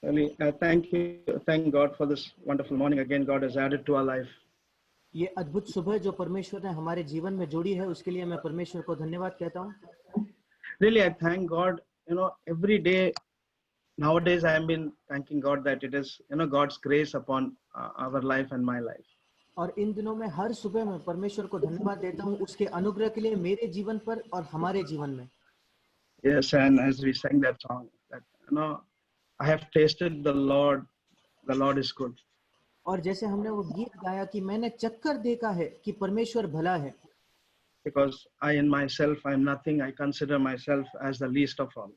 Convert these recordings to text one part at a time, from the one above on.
Really, thank God for this wonderful morning again. God has added to our life. ये अद्भुत सुबह जो परमेश्वर ने हमारे जीवन में जोड़ी है उसके लिए मैं परमेश्वर को धन्यवाद कहता हूँ। Really, I thank God. Every day nowadays I have been thanking God that it is God's grace upon our life and my life. और इन दिनों में हर सुबह मैं परमेश्वर को धन्यवाद देता हूँ उसके अनुग्रह के लिए मेरे जीवन पर और हमारे जीवन में। Yes, and as we sang that song, that I have tasted the Lord is good. और जैसे हमने वो गीत गाया कि मैंने चक्कर देखा है कि परमेश्वर भला है। Because I in myself I am nothing. I consider myself as the least of all.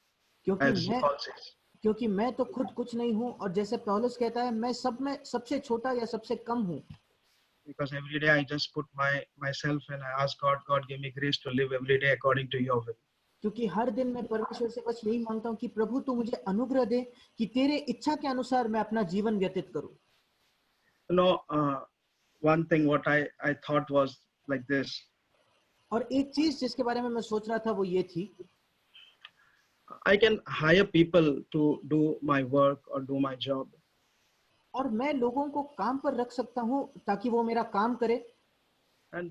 क्योंकि मैं तो खुद कुछ नहीं हूँ और जैसे पौलुस कहता है मैं सब में सबसे छोटा या सबसे कम हूँ। Because every day I just put myself and I ask God give me grace to live every day according to your will. क्योंकि हर दिन मैं परमेश्वर से बस यही मांगता हूँ कि प्रभु तू मुझे अनुग्रह दे कि तेरे इच्छा के अनुसार मैं अपना जीवन व्यतीत करूँ। One thing what I thought was like this. और एक चीज जिसके बारे में मैं सोच रहा था वो ये थी, I can hire people to do my work or do my job. और मैं लोगों को काम पर रख सकता हूँ ताकि वो मेरा काम करे। And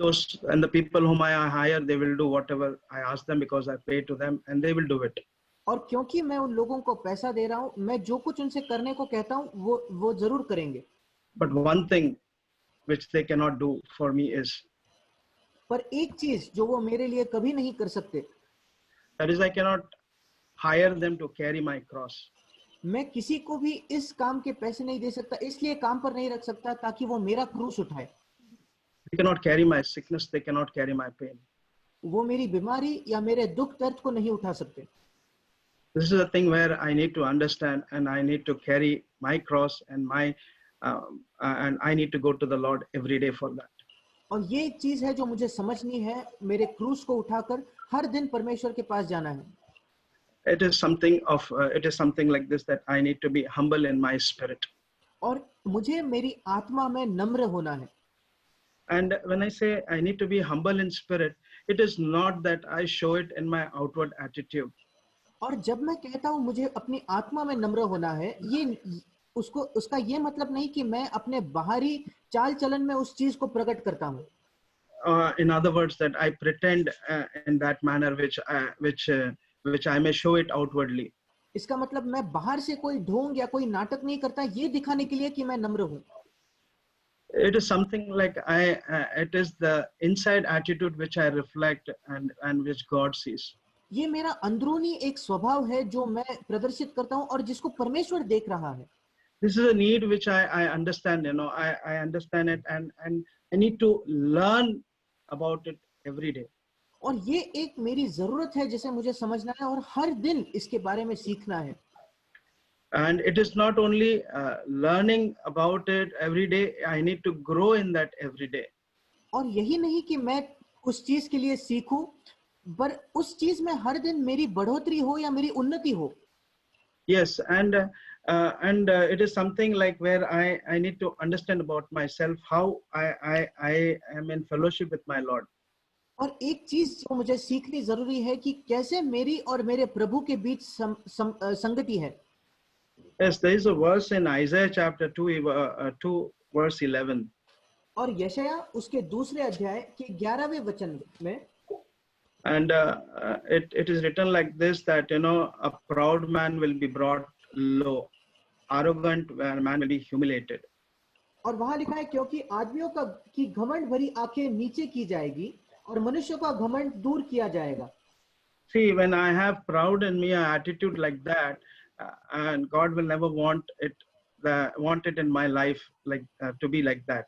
the people whom I hire, they will do whatever I ask them because I pay to them and they will do it. और क्योंकि मैं उन लोगों को पैसा दे रहा हूँ, मैं जो कुछ उनसे करने को कहता हूँ वो जरूर करेंगे। But one thing which they cannot do for me is, पर एक चीज जो वो मेरे लिए कभी नहीं कर सकते, that is I cannot hire them to carry my cross. मैं किसी को भी इस काम के पैसे नहीं दे सकता, इसलिए काम पर नहीं रख सकता ताकि वो मेरा क्रूस उठाए। They cannot carry my sickness, they cannot carry my pain. वो मेरी बीमारी या मेरे दुख दर्द को नहीं उठा सकते। This is a thing where I need to understand and I need to carry my cross and and I need to go to the Lord every day for that. और ये एक चीज है जो मुझे समझनी है, मेरे क्रूस को उठाकर हर दिन परमेश्वर के पास जाना है। It is something like this, that I need to be humble in my spirit. और मुझे मेरी आत्मा में नम्र होना है। And when I say I need to be humble in spirit, it is not that I show it in my outward attitude. और जब मैं कहता हूँ मुझे अपनी आत्मा में नम्र होना है, ये उसका ये मतलब नहीं कि मैं अपने बाहरी चाल चलन में उस चीज को प्रकट करता हूँ। In other words, that I pretend in that manner which I may show it outwardly. इसका मतलब मैं बाहर से कोई ढोंग या कोई नाटक नहीं करता ये दिखाने के लिए कि मैं नम्र हूँ। It is something like it is the inside attitude which I reflect and which God sees. ये मेरा अंदरूनी एक स्वभाव है जो मैं प्रदर्शित करता हूँ और जिसको परमेश्वर देख रहा है। This is a need which I understand. I understand it and I need to learn about it every day. और ये एक मेरी जरूरत है जिसे मुझे समझना है और हर दिन इसके बारे में सीखना है। And it is not only learning about it every day. I need to grow in that every day. और यही नहीं कि मैं उस चीज के लिए सीखूं, पर उस चीज में हर दिन मेरी बढ़ोतरी हो या मेरी उन्नति हो। Yes, and it is something like where I need to understand about myself, how I am in fellowship with my Lord. और एक चीज जो मुझे सीखनी जरूरी है कि कैसे मेरी और मेरे प्रभु के बीच संगति है। Yes, there is a verse in Isaiah chapter 2 verse 11. और यशाया उसके दूसरे अध्याय के 11वें वचन में, and it is written like this, that a proud man will be brought low, arrogant man will be humiliated. और वहां लिखा है क्योंकि आदमियों की घमंड भरी आंखें नीचे की जाएगी और मनुष्यों का घमंड दूर किया जाएगा। See, when I have proud in me, an attitude like that, and God will never want it in my life like to be like that.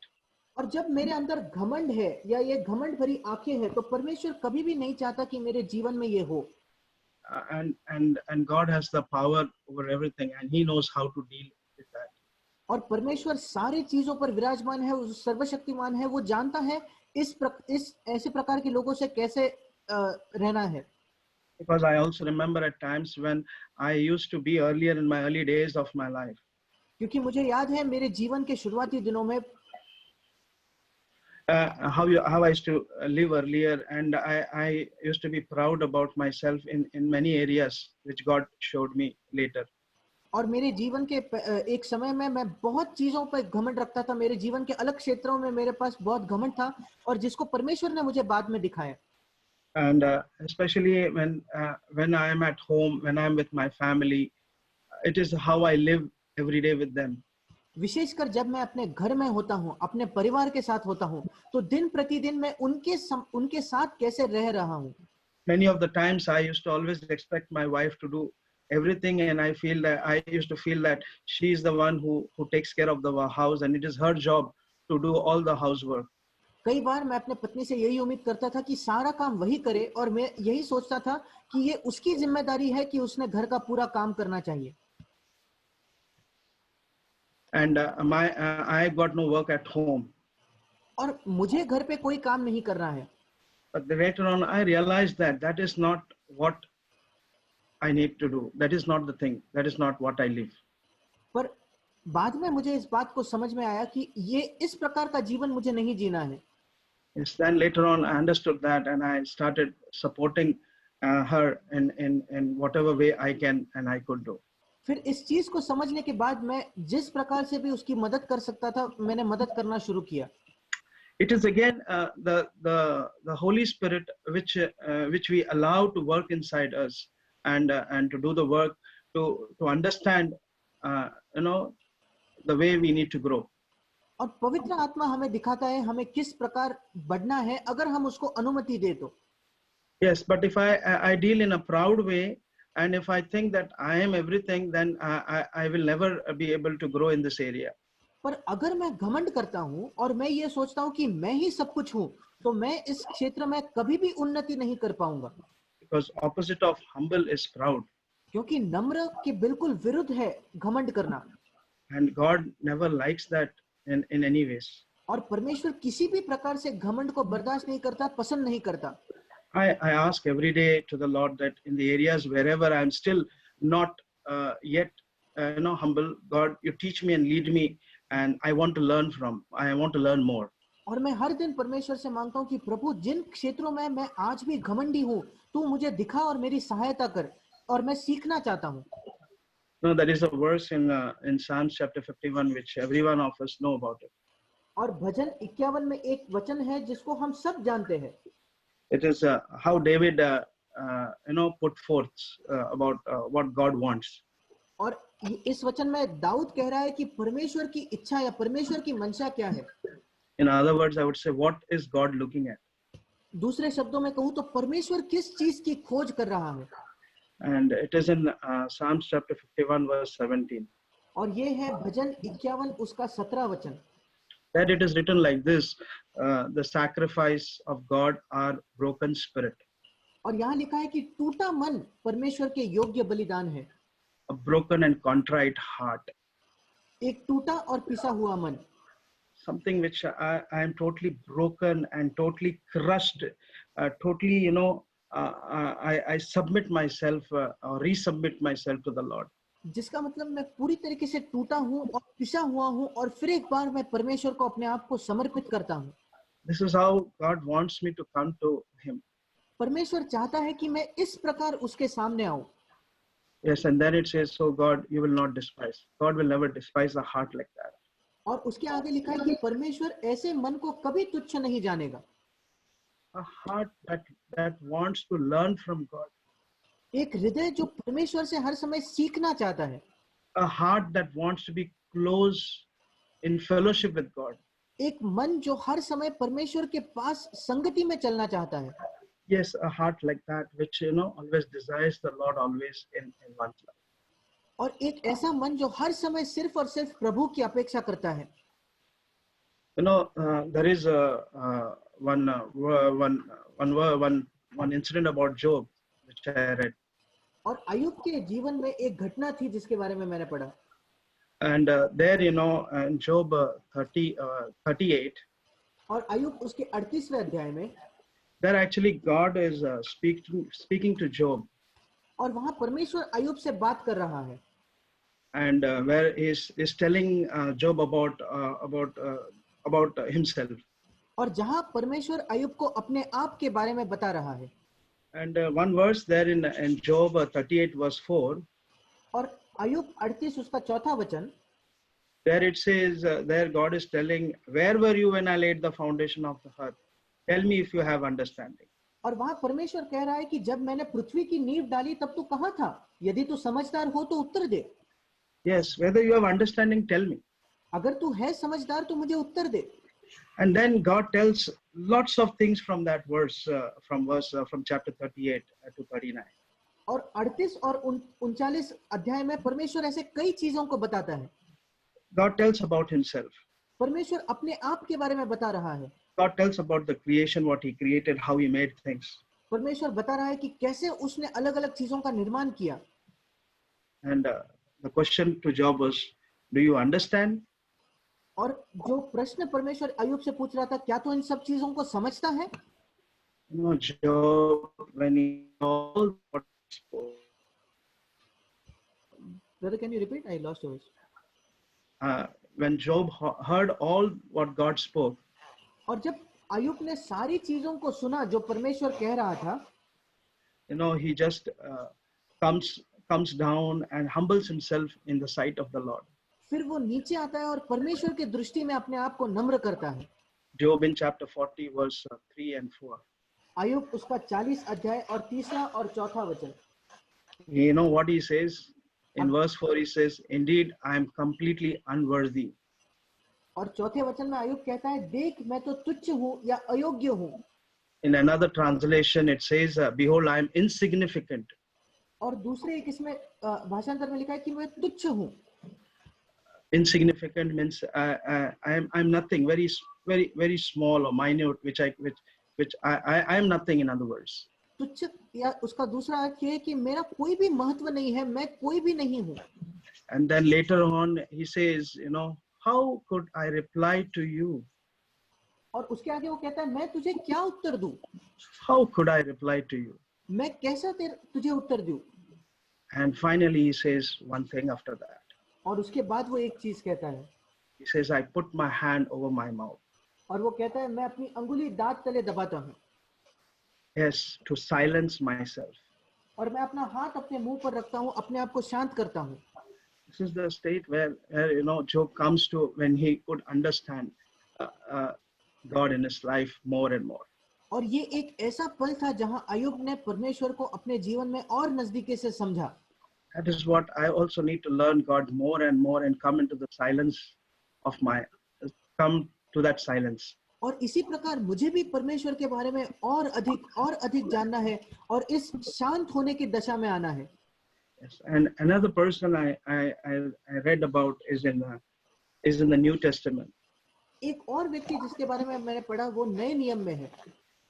और जब मेरे अंदर घमंड है या ये घमंड भरी आंखें हैं तो परमेश्वर कभी भी नहीं चाहता कि मेरे जीवन में ये हो। And God has the power over everything and he knows how to deal with that. और परमेश्वर सारी चीजों पर विराजमान है, वो सर्वशक्तिमान है, वो जानता है इस ऐसे प्रकार के लोगों से कैसे रहना है। Because I also remember at times when I used to be earlier in my early days of my life. क्योंकि मुझे याद है मेरे जीवन के शुरुआती दिनों में how I used to live earlier, and I used to be proud about myself in many areas which God showed me later. और मेरे जीवन के एक समय में मैं बहुत चीजों पर घमंड रखता था, मेरे जीवन के अलग क्षेत्रों में मेरे पास बहुत घमंड था, और जिसको परमेश्वर ने मुझे बाद में दिखाया। And especially when I am at home, when I am with my family, it is how I live every day with them. विशेषकर जब मैं अपने घर में होता हूँ, अपने परिवार के साथ होता हूँ, तो दिन प्रतिदिन मैं उनके साथ कैसे रह रहा हूँ। Many of the times I used to always expect my wife to do everything, and I used to feel that she is the one who takes care of the house, and it is her job to do all the housework. कई बार मैं अपने पत्नी से यही उम्मीद करता था कि सारा काम वही करे, और मैं यही सोचता था कि ये उसकी जिम्मेदारी है कि उसने घर का पूरा काम करना चाहिए। And I got no work at home. और मुझे घर पे कोई काम नहीं करना है। But later on, I realized that that is not what I need to do. That is not the thing. That is not what I live. पर बाद में मुझे इस बात को समझ में आया कि ये इस प्रकार का जीवन मुझे नहीं जीना है। Yes, then later on, I understood that, and I started supporting her in whatever way I can and I could do. फिर इस चीज को समझने के बाद मैं जिस प्रकार से भी उसकी मदद कर सकता था, मैंने मदद करना शुरू किया। It is again the Holy Spirit which we allow to work inside us, and to do the work, to understand you know the way we need to grow. और पवित्र आत्मा हमें दिखाता है हमें किस प्रकार बढ़ना है, अगर हम उसको अनुमति दे तो। Yes, but if I deal in a proud way, and if I think that I am everything, then I will never be able to grow in this area. पर अगर मैं घमंड करता हूँ और मैं ये सोचता हूँ कि मैं ही सब कुछ हूँ, तो मैं इस क्षेत्र में कभी भी उन्नति नहीं कर पाऊंगा। Because opposite of humble is proud, क्योंकि नम्र के बिल्कुल विरुद्ध है घमंड करना, and God never likes that in any ways. और परमेश्वर किसी भी प्रकार से घमंड को बर्दाश्त नहीं करता, पसंद नहीं करता। I ask every day to the Lord that in the areas wherever I'm still not yet humble, God, you teach me and lead me, and I want to learn I want to learn more. और मैं हर दिन परमेश्वर से मांगता हूँ कि प्रभु, जिन क्षेत्रों में मैं आज भी घमंडी हूँ, तू मुझे दिखा और मेरी सहायता कर, और मैं सीखना चाहता हूँ। No, there is a verse in Psalms chapter 51 which every one of us know about it. और भजन 51 में एक वचन है जिसको हम सब जानते हैं। It is how David put forth about what God wants. और इस वचन में दाऊद कह रहा है कि परमेश्वर की इच्छा या परमेश्वर की मंशा क्या है। In other words, I would say, what is God looking at? दूसरे शब्दों में कहूँ तो परमेश्वर किस चीज की खोज कर रहा है। And it is in Psalms chapter 51 verse 17. और ये है भजन 51 उसका 17 वचन। That it is written like this, the sacrifice of God are broken spirit. और यहाँ लिखा है कि टूटा मन परमेश्वर के योग्य बलिदान है। A broken and contrite heart. एक टूटा और पिसा हुआ मन। Something which I am totally broken and totally crushed, totally, I submit myself or resubmit myself to the Lord. जिसका मतलब मैं पूरी तरीके से टूटा हूँ और पिसा हुआ हूँ, और फिर एक बार मैं परमेश्वर को अपने आप को समर्पित करता हूँ। This is how God wants me to come to Him. परमेश्वर चाहता है कि मैं इस प्रकार उसके सामने आऊं। Yes, and then it says, so God, you will not despise. God will never despise a heart like that. और उसके आगे लिखा है कि परमेश्वर ऐसे मन को कभी तुच्छ नहीं जानेगा। A heart that wants to learn from God. एक हृदय जो परमेश्वर से हर समय सीखना चाहता है। A heart that wants to be close in fellowship with God. एक मन जो हर समय परमेश्वर के पास संगति में चलना चाहता है। Yes, a heart like that which always desires the Lord always in one's life. और एक ऐसा मन जो हर समय सिर्फ और सिर्फ प्रभु की अपेक्षा करता है। There is one incident about Job which I read. और अय्यूब के जीवन में एक घटना थी जिसके बारे में मैंने पढ़ा। And there, in Job 38. और अय्यूब उसके 38वें अध्याय में, there actually God is speaking to Job. और वहां परमेश्वर अय्यूब से बात कर रहा है। And where is telling Job about himself. और जहां परमेश्वर अय्यूब को अपने आप के बारे में बता रहा है। And one verse there in Job 38 verse 4. और अय्यूब 38 उसका 4था वचन, there it says, there God is telling, where were you when I laid the foundation of the earth? Tell me if you have understanding. और वहां परमेश्वर कह रहा है कि जब मैंने पृथ्वी की नींव डाली तब तू कहाँ था? यदि तू समझदार हो तो उत्तर दे। Yes, whether you have understanding, tell me. अगर तू है समझदार तो मुझे उत्तर दे। And then God tells lots of things from that verse, from chapter 38 to 39. और 38 और 39 अध्याय में परमेश्वर ऐसे कई चीजों को बताता है। God tells about himself. परमेश्वर अपने आप के बारे में बता रहा है। God tells about the creation, what he created, how he made things. परमेश्वर बता रहा है कि कैसे उसने अलग अलग चीजों का निर्माण किया। And the question to Job was, do you understand? और जो प्रश्न परमेश्वर अय्यूब से पूछ रहा था, क्या तू इन सब चीजों को समझता है? You know, Job, when he all what he spoke, Brother, can you repeat? I lost your voice. when Job heard all what God spoke, और जब अय्यूब ने सारी चीजों को सुना जो परमेश्वर कह रहा था, you know, he just comes down and humbles himself in the sight of the Lord. फिर वो नीचे आता है और परमेश्वर की दृष्टि में अपने आप को नम्र करता है। Job in chapter 40 verse 3 and 4. अय्यूब उसका 40 अध्याय और 3रा और 4था वचन। You know what he says? In verse 4 he says, indeed I am completely unworthy. और 4थे वचन में अय्यूब कहता है, देख मैं तो तुच्छ हूँ या अयोग्य हूँ। In another translation it says, behold I am insignificant. और दूसरे एक इसमें भाषांतर में लिखा है कि मैं तुच्छ हूँ। Insignificant means I'm nothing, very small or minute, which I am nothing, in other words. तुच्छ या उसका दूसरा अर्थ ये है कि मेरा कोई भी महत्व नहीं है, मैं कोई भी नहीं हूँ। And then later on he says, you know, how could I reply to you? और उसके आगे वो कहता है, मैं तुझे क्या उत्तर दूं? How could I reply to you? मैं कैसा तुझे उत्तर दूं? And finally he says one thing after that. और उसके बाद वो एक चीज कहता है। He says, I put my hand over my mouth. और वो कहता है, मैं अपनी अंगुली दांत तले दबाता हूँ। Yes, to silence myself. और मैं अपना हाथ अपने मुंह पर रखता हूँ, अपने आप को शांत करता हूँ। This is the state where you know, Job comes to when he could understand God in his life more and more. और ये एक ऐसा पल था जहां अय्यूब ने परमेश्वर को अपने जीवन में और नजदीकी से समझा। That is what I also need to learn God more and more and come into the silence of come to that silence. और इसी प्रकार मुझे भी परमेश्वर के बारे में और अधिक जानना है और इस शांत होने की दशा में आना है। Yes. And another person I read about is in the New Testament. एक और व्यक्ति जिसके बारे में मैंने पढ़ा वो नए नियम में है।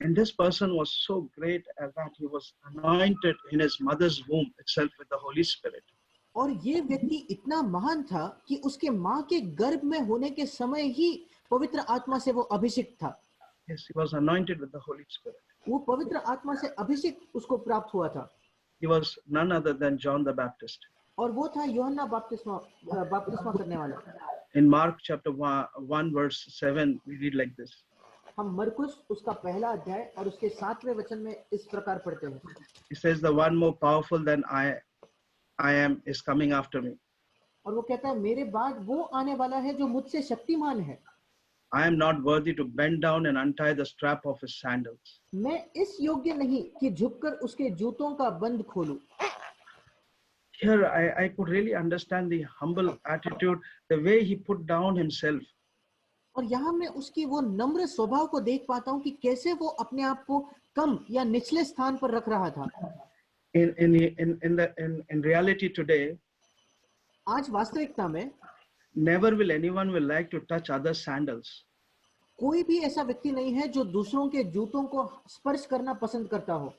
And this person was so great that he was anointed in his mother's womb itself with the Holy Spirit. और ये व्यक्ति इतना महान था कि उसके माँ के गर्भ में होने के समय ही पवित्र आत्मा से वो अभिषिक्त था। Yes, he was anointed with the Holy Spirit. वो पवित्र आत्मा से अभिषेक उसको प्राप्त हुआ था। He was none other than John the Baptist. और वो था यूहन्ना बपतिस्मा करने वाला। In Mark chapter 1 verse 7 we read like this. हम मरकुस उसका पहला अध्याय और उसके 7वें वचन में इस प्रकार पढ़ते हैं। He says, the one more powerful than I am is coming after me. और वो कहता है, मेरे बाद वो आने वाला है जो मुझसे शक्तिमान है। I am not worthy to bend down and untie the strap of his sandals. मैं इस योग्य नहीं कि झुककर उसके जूतों का बंद खोलूं। Here I could really understand the humble attitude, the way he put down himself. और यहाँ मैं उसकी वो नम्र स्वभाव को देख पाता हूँ कि कैसे वो अपने आप को कम या निचले स्थान पर रख रहा था। In reality today, आज वास्तविकता में never will anyone will like to touch other sandals. कोई भी ऐसा व्यक्ति नहीं है जो दूसरों के जूतों को स्पर्श करना पसंद करता हो।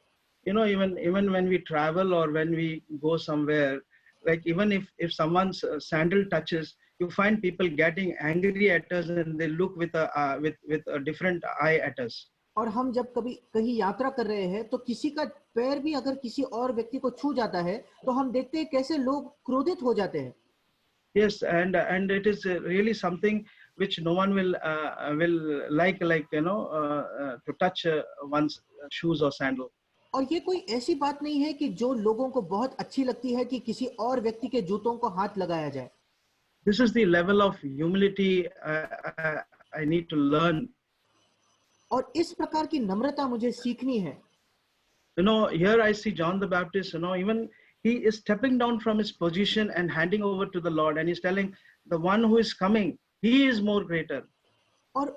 You know, even when we travel or when we go somewhere, like even if someone's sandal touches, you find people getting angry at us and they look with a different eye at us. और हम जब कभी कहीं यात्रा कर रहे हैं तो किसी का पैर भी अगर किसी और व्यक्ति को छू जाता है तो हम देखते हैं कैसे लोग क्रोधित हो जाते हैं। Yes, and it is really something which no one will like, you know, to touch one's shoes or sandal. और ये कोई ऐसी बात नहीं है कि जो लोगों को बहुत अच्छी लगती है कि किसी और व्यक्ति के जूतों को हाथ लगाया जाए। This is the level of humility I need to learn. और इस प्रकार की नम्रता मुझे सीखनी है। Here I see John the Baptist, even he is stepping down from his position and handing over to the Lord, and he's telling the one who is coming, he is more greater. और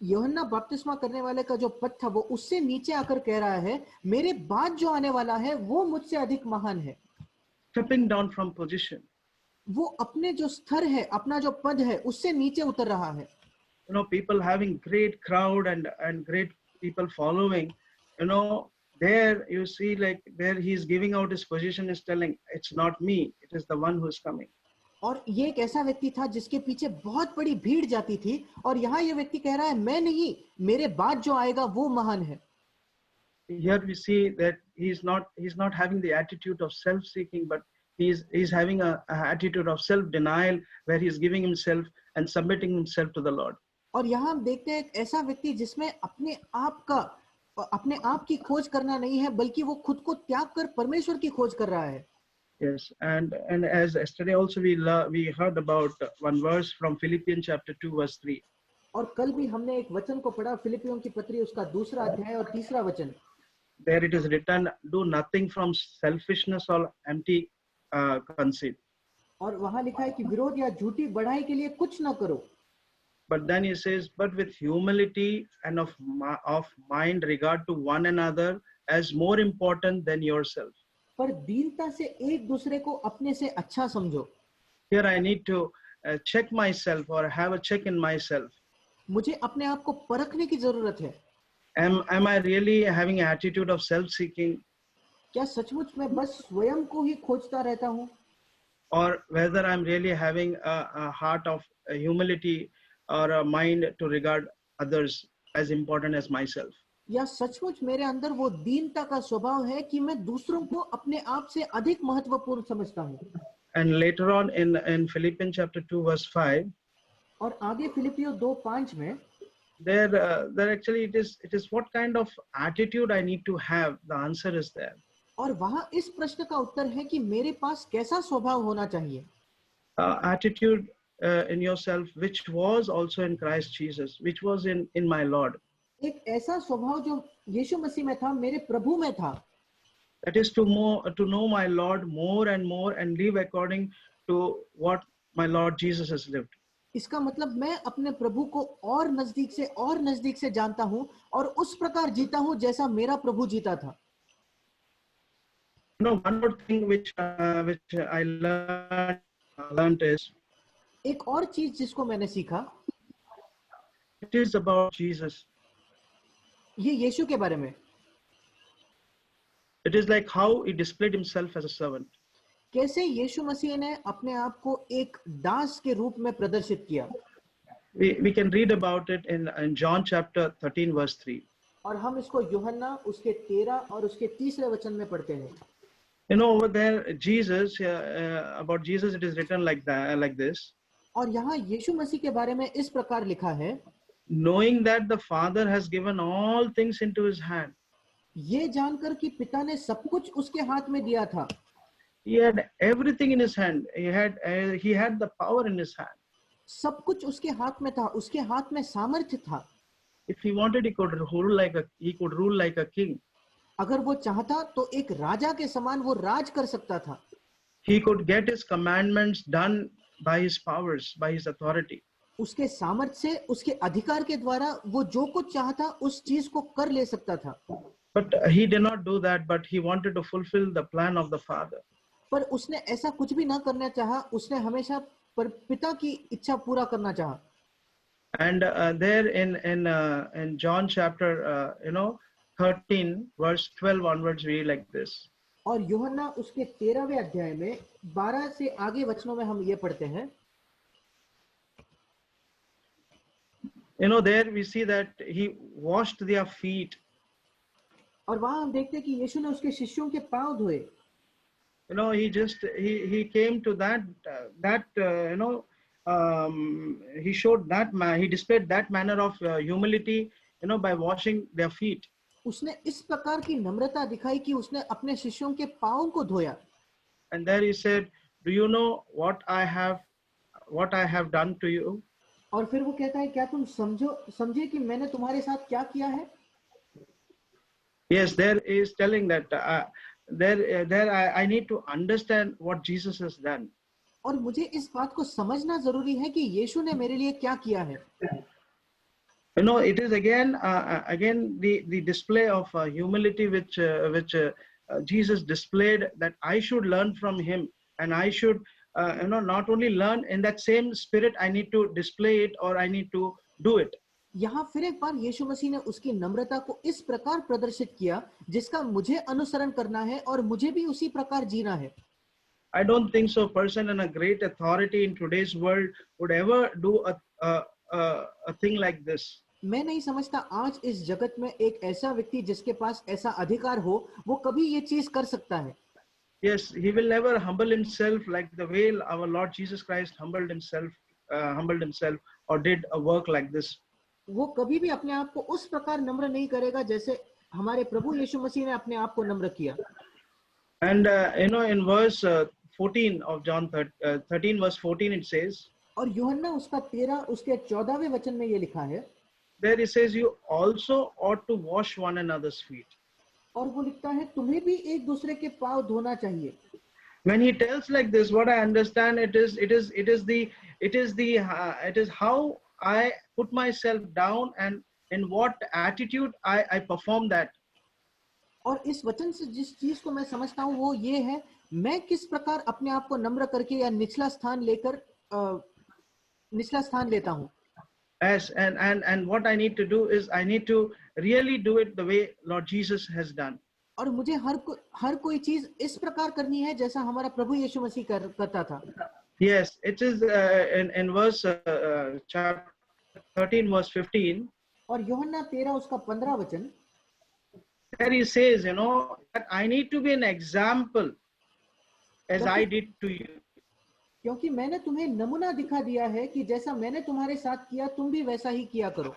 यूहन्ना बपतिस्मा करने वाले का जो पद था वो उससे नीचे आकर कह रहा है, मेरे बाद जो आने वाला है वो मुझसे अधिक महान है। Stepping down from position. वो अपने जो स्तर है, अपना जो पद है, उससे नीचे उतर रहा है। People having great crowd and great people following, there you see, like, there he's giving out his position, is telling, it's not me, it is the one who is coming. और ये एक ऐसा व्यक्ति था जिसके पीछे बहुत बड़ी भीड़ जाती थी, और यहाँ ये व्यक्ति कह रहा है, मैं नहीं, मेरे बाद जो आएगा वो महान है। Here we see that he's not having the attitude of self-seeking, but he's having a attitude of self-denial, where he's giving himself and submitting himself to the Lord. और यहाँ हम देखते हैं एक ऐसा व्यक्ति जिसमें अपने आप की खोज करना नहीं है, बल्कि वो खुद को त्याग कर परमेश्वर की खोज कर रहा है। Yes, and as yesterday also we heard about one verse from Philippians chapter 2 verse 3. और कल भी हमने एक वचन को पढ़ा, फिलिपियों की पत्री उसका 2 अध्याय और 3 वचन। There it is written, do nothing from selfishness or empty conceit. और वहां लिखा है कि विरोध या झूठी बढ़ाई के लिए कुछ न करो। But then he says, but with humility and of mind regard to one another as more important than yourself. पर दीनता से एक दूसरे को अपने से अच्छा समझो। Here I need to check myself, or have a check in myself. मुझे अपने आप को परखने की जरूरत है। Am I really having an attitude of self-seeking? क्या सचमुच मैं बस स्वयं को ही खोजता रहता हूँ? Or whether I'm really having a heart of humility or a mind to regard others as important as myself. या सचमुच मेरे अंदर वो दीनता का स्वभाव है कि मैं दूसरों को अपने आप से अधिक महत्वपूर्ण समझता हूँ। And later on in Philippians chapter 2 verse 5, और आगे फिलिपियो 2:5 में there actually it is what kind of attitude I need to have. The answer is there. और वहां इस प्रश्न का उत्तर है कि मेरे पास कैसा स्वभाव होना चाहिए। Attitude in yourself which was also in Christ Jesus, which was in my Lord. एक ऐसा स्वभाव जो यीशु मसीह में था, मेरे प्रभु में था। That is to know my Lord more and more and live according to what my Lord Jesus has lived. इसका मतलब मैं अपने प्रभु को और नजदीक से जानता हूँ और उस प्रकार जीता हूँ जैसा मेरा प्रभु जीता था। One more thing which I learned is, एक और चीज जिसको मैंने सीखा, it is about Jesus. ये यीशु के बारे में। It is like how he displayed himself as a servant. कैसे यीशु मसीह ने अपने आप को एक दास के रूप में प्रदर्शित किया। We can read about it in John chapter 13 verse 3. और हम इसको यूहन्ना उसके 13 और उसके 3 वचन में पढ़ते हैं। Over there, Jesus, about Jesus, it is written like this. और यहाँ यीशु मसीह के बारे में इस प्रकार लिखा है, knowing that the Father has given all things into his hand. ये जानकर कि पिता ने सब कुछ उसके हाथ में दिया था। He had everything in his hand. He had the power in his hand. सब कुछ उसके हाथ में था, उसके हाथ में सामर्थ्य था। If he wanted, he could rule like a king. अगर वो चाहता तो एक राजा के समान वो राज कर सकता था। He could get his commandments done by his powers, by his authority. उसके सामर्थ्य से, उसके अधिकार के द्वारा वो जो कुछ चाहता उस चीज को कर ले सकता था। But he did not do that, but he wanted to fulfill the plan of the Father. पर उसने ऐसा कुछ भी ना करना चाहा, उसने हमेशा पिता की इच्छा पूरा करना चाहा। And there in John chapter 13 verse 12 onwards, we read like this. और यूहन्ना उसके 13वें अध्याय में 12 से आगे वचनों में हम ये पढ़ते हैं। There we see that he washed their feet. और वहां हम देखते हैं कि यीशु ने उसके शिष्यों के पांव धोए। He came to that he displayed that manner of humility by washing their feet. उसने इस प्रकार की नम्रता दिखाई कि उसने अपने शिष्यों के पाँव को धोया। And there he said, do you know what I have done to you? और फिर वो कहता है, क्या तुम समझे कि मैंने तुम्हारे साथ क्या किया है? Yes, there is telling that I need to understand what Jesus has done. और मुझे इस बात को समझना जरूरी है कि यीशु ने मेरे लिए क्या किया है। You know, it is again the display of humility which Jesus displayed, that I should learn from him, and I should not only learn in that same spirit, I need to display it, or I need to do it. यहाँ फिर एक बार यीशु मसीह ने उसकी नम्रता को इस प्रकार प्रदर्शित किया जिसका मुझे अनुसरण करना है और मुझे भी उसी प्रकार जीना है। I don't think so. A person in a great authority in today's world would ever do a thing like this. मैं नहीं समझता आज इस जगत में एक ऐसा व्यक्ति जिसके पास ऐसा अधिकार हो वो कभी ये चीज कर सकता है। Yes, he will never humble himself like the way our Lord Jesus Christ humbled himself or did a work like this. वो कभी भी अपने आप को उस प्रकार नम्र नहीं करेगा जैसे हमारे प्रभु यीशु मसीह ने अपने आप को नम्र किया। And in verse 14 of John 13 verse 14 it says, और यूहन्ना उसका 13 उसके 14वें वचन में ये लिखा है, there it says, you also ought to wash one another's feet. और वो लिखता है तुम्हें भी एक दूसरे के पांव धोना चाहिए। When he tells like this, what I understand, it is how I put myself down and in what attitude I perform that. और इस वचन से जिस चीज को मैं समझता हूँ वो ये है, मैं किस प्रकार अपने आप को नम्र करके या निचला स्थान लेता हूँ। Yes, and what I need to do is I need to really do it the way Lord Jesus has done. और मुझे हर कोई चीज इस प्रकार करनी है जैसा हमारा प्रभु यीशु मसीह करता था। Yes, it is in verse chapter 13 verse 15. और यूहन्ना 13 उसका 15 वचन, there he says, that I need to be an example as I did to you. क्योंकि मैंने तुम्हें नमूना दिखा दिया है कि जैसा मैंने तुम्हारे साथ किया तुम भी वैसा ही किया करो।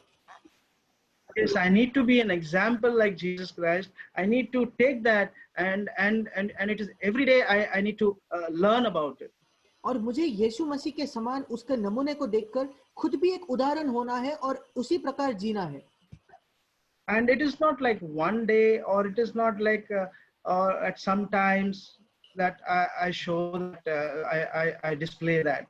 Yes, I need to be an example like Jesus Christ. I need to take that and it is every day I need to learn about it. और मुझे यीशु मसीह के समान उसके नमूने को देखकर खुद भी एक उदाहरण होना है और उसी प्रकार जीना है। And it is not like one day, or it is not like at some times that I show that I display that.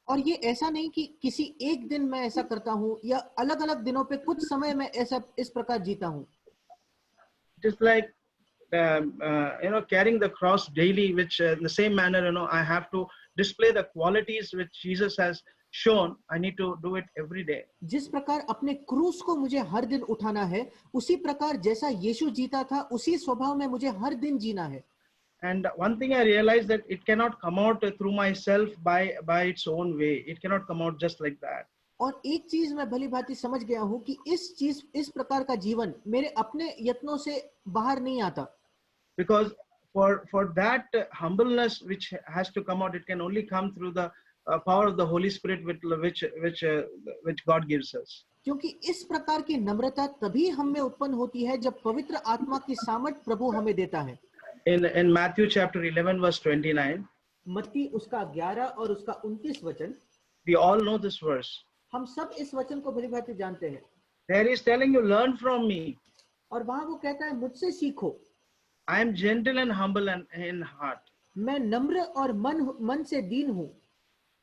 और ये ऐसा नहीं कि किसी एक दिन मैं ऐसा करता हूँ या अलग अलग दिनों पे कुछ समय मैं ऐसा इस प्रकार जीता हूँ। It is like carrying the cross daily, which in the same manner I have to display the qualities which Jesus has shown. I need to do it every day. जिस प्रकार अपने क्रूस को मुझे हर दिन उठाना है, उसी प्रकार जैसा यीशु जीता था उसी स्वभाव में मुझे हर दिन जीना है। And one thing I realized, that it cannot come out through myself by its own way. It cannot come out just like that. और एक चीज मैं भली भांति समझ गया हूँ कि इस प्रकार का जीवन मेरे अपने यत्नों से बाहर नहीं आता। Because for that humbleness which has to come out, it can only come through the power of the Holy Spirit which God gives us. क्योंकि इस प्रकार की नम्रता तभी हम में उत्पन्न होती है जब पवित्र आत्मा की सामर्थ प्रभु हमें देता है। In Matthew chapter 11 verse 29, मत्ती उसका 11 और उसका 29 वचन, we all know this verse. हम सब इस वचन को भली भांति जानते हैं। There he is telling you, learn from me. और वहां वो कहता है मुझसे सीखो। I am gentle and humble and in heart. मैं नम्र और मन से दीन हूँ।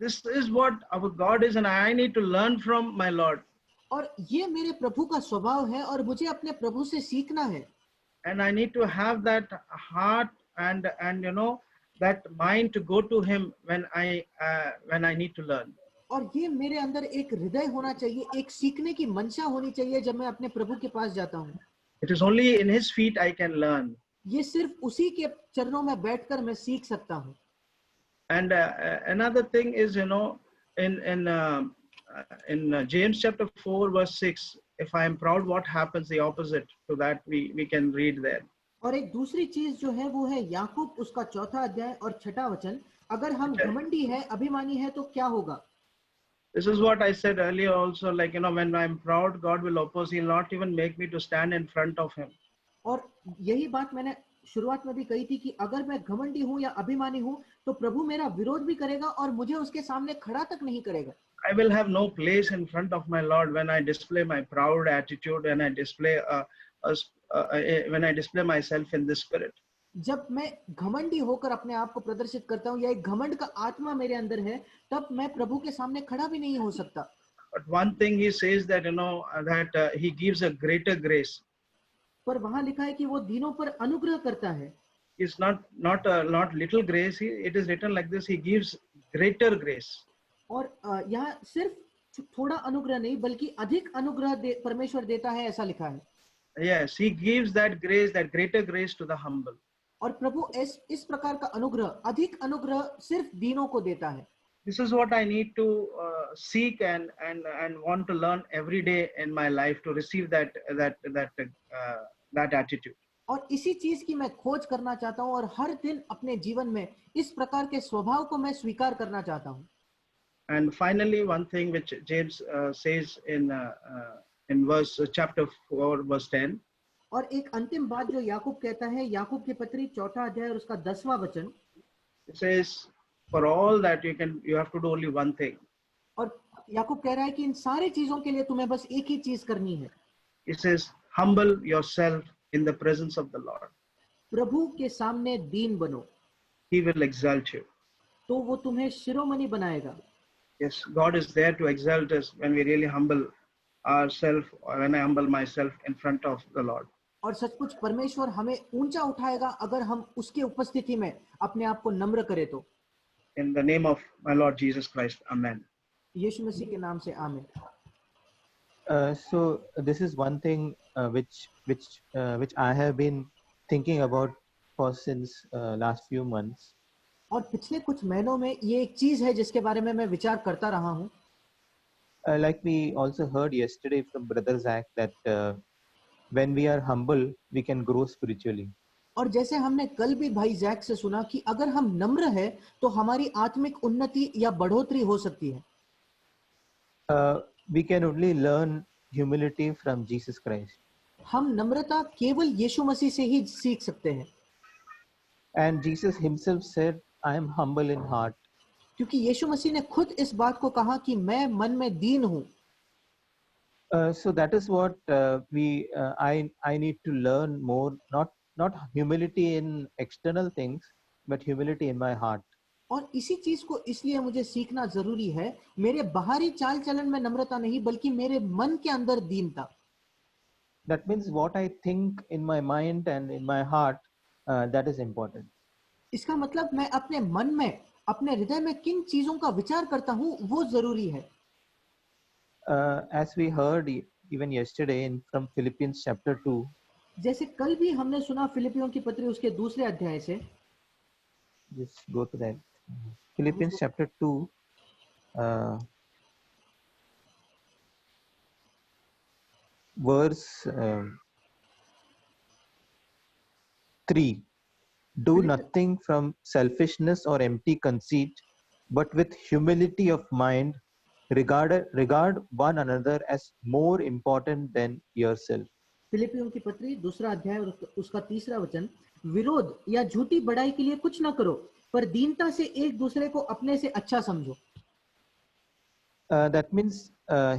This is what our God is, and I need to learn from my Lord. और ये मेरे प्रभु का स्वभाव है और मुझे अपने प्रभु से सीखना है। And I need to have that heart and that mind to go to him when I need to learn. और ये मेरे अंदर एक हृदय होना चाहिए, एक सीखने की मंशा होनी चाहिए जब मैं अपने प्रभु के पास जाता हूँ। It is only in his feet I can learn. ये सिर्फ उसी के चरणों में बैठकर मैं सीख सकता हूँ। And another thing is, in James chapter 4 verse 6, if I am proud, what happens? The opposite to that we can read there. और एक दूसरी चीज जो है वो है याकूब उसका 4 अध्याय और 6 वचन, अगर हम घमंडी है, अभिमानी है तो क्या होगा? This is what I said earlier also, like when I'm proud, God will oppose. He'll not even make me to stand in front of him. और यही बात मैंने शुरुआत में भी कही थी कि अगर मैं घमंडी हूं या अभिमानी हूं तो प्रभु मेरा विरोध भी करेगा और मुझे उसके सामने खड़ा तक नहीं करेगा. I will have no place in front of my Lord when I display my proud attitude, and I display when I display myself in the spirit. जब मैं घमंडी होकर अपने आप को प्रदर्शित करता हूं या एक घमंड का आत्मा मेरे अंदर है, तब मैं प्रभु के सामने खड़ा भी नहीं हो सकता. But one thing he says that that he gives a greater grace. पर वहां लिखा है कि वो दीनों पर अनुग्रह करता है. It's not little grace. It is written like this. He gives greater grace. और यहाँ सिर्फ थोड़ा अनुग्रह नहीं बल्कि अधिक अनुग्रह परमेश्वर देता है, ऐसा लिखा है. Yes, he gives that grace, that greater grace to the humble. और प्रभु इस प्रकार का अनुग्रह, अधिक अनुग्रह सिर्फ दीनों को देता है. This is what I need to seek and want to learn every day in my life to receive that attitude. और इसी चीज की मैं खोज करना चाहता हूं और हर दिन अपने जीवन में इस प्रकार के स्वभाव को मैं स्वीकार करना चाहता हूं. And finally, one thing which James says in chapter 4, verse 10. और एक अंतिम बात जो याकूब कहता है, याकूब की पत्री 4 अध्याय और उसका 10वां वचन. It says, for all that you have to do only one thing. और याकूब कह रहा है कि इन सारी चीजों के लिए तुम्हें बस एक ही चीज करनी है. It says, humble yourself in the presence of the Lord. प्रभु के सामने दीन बनो. He will exalt you. तो वो तुम्हें शिरोमणि बनाएगा. Yes, God is there to exalt us when we really humble ourselves, or when I humble myself in front of the Lord. और सचमुच परमेश्वर हमें ऊंचा उठाएगा अगर हम उसके उपस्थिति में अपने आप को नम्र करें तो. In the name of my Lord Jesus Christ, Amen. यीशु मसीह के नाम से आमीन. So this is one thing which I have been thinking about for since last few months. और पिछले कुछ महीनों में ये एक चीज है जिसके बारे में मैं विचार करता रहा हूँ. Like we also heard yesterday from Brother Zach that when we are humble, we can grow spiritually. और जैसे हमने कल भी भाई जैक से सुना कि अगर हम नम्र है तो हमारी आत्मिक उन्नति या बढ़ोतरी हो सकती है. We can only learn humility from Jesus Christ. हम नम्रता केवल यीशु मसीह से ही सीख सकते हैं. And Jesus himself said, I am humble in heart. क्योंकि यीशु मसीह ने खुद इस बात को कहा कि मैं मन में दीन हूँ. So that is what I need to learn more, not humility in external things, but humility in my heart. और इसी चीज को इसलिए मुझे सीखना जरूरी है. मेरे बाहरी चाल चलन में नम्रता नहीं बल्कि मेरे मन के अंदर दीनता. That means what I think in my mind and in my heart, that is important. इसका मतलब मैं अपने मन में, अपने हृदय में किन चीजों का विचार करता हूँ वो जरूरी है. As we heard even yesterday from Philippians chapter 2. जैसे कल भी हमने सुना फिलिपियों की पत्री उसके 2 अध्याय से. Just go to that. Philippians chapter 2. Verse 3. Do nothing from selfishness or empty conceit, but with humility of mind, regard one another as more important than yourself. फिलिपियों की पत्री 2 अध्याय और उसका 3 वचन. विरोध या झूठी बड़ाई के लिए कुछ न करो, पर दीनता से एक दूसरे को अपने से अच्छा समझो. That means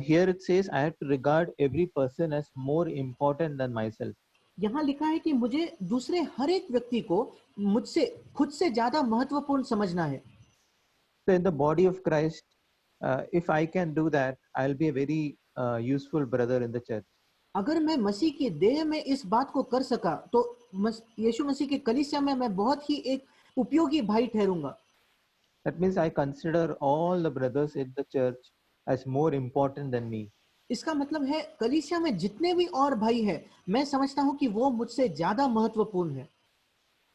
here it says I have to regard every person as more important than myself. यहाँ लिखा है कि मुझे दूसरे हर एक व्यक्ति को मुझसे खुद से ज्यादा महत्वपूर्ण समझना है. So in the body of Christ, if I can do that, I'll be a very useful brother in the church. अगर मैं मसीह की देह में इस बात को कर सका तो यीशु मसीह के कलीसिया में मैं बहुत ही एक उपयोगी भाई ठहरूंगा. That means I consider all the brothers in the church as more important than me. इसका मतलब है कलीसिया में जितने भी और भाई हैं, मैं समझता हूँ कि वो मुझसे ज्यादा महत्वपूर्ण है.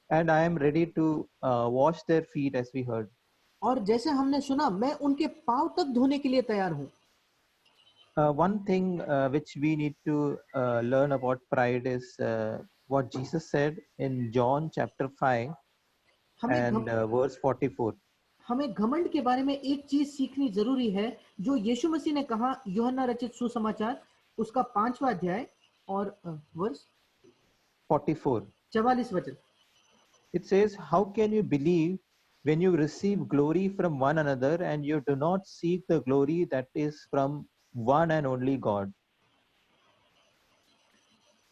And I am ready to wash their feet, as we heard. और जैसे हमने सुना, मैं उनके पांव तक धोने के लिए तैयार हूँ. One thing which we need to learn about pride is what Jesus said in John chapter 5 and verse 44. हमें घमंड के बारे में एक चीज सीखनी जरूरी है जो यीशु मसीह ने कहा यूहन्ना रचित सुसमाचार उसका 5वां अध्याय और वर्ष 44. 44 वचन। It says, how can you believe when you receive glory from one another and you do not seek the glory that is from one and only God?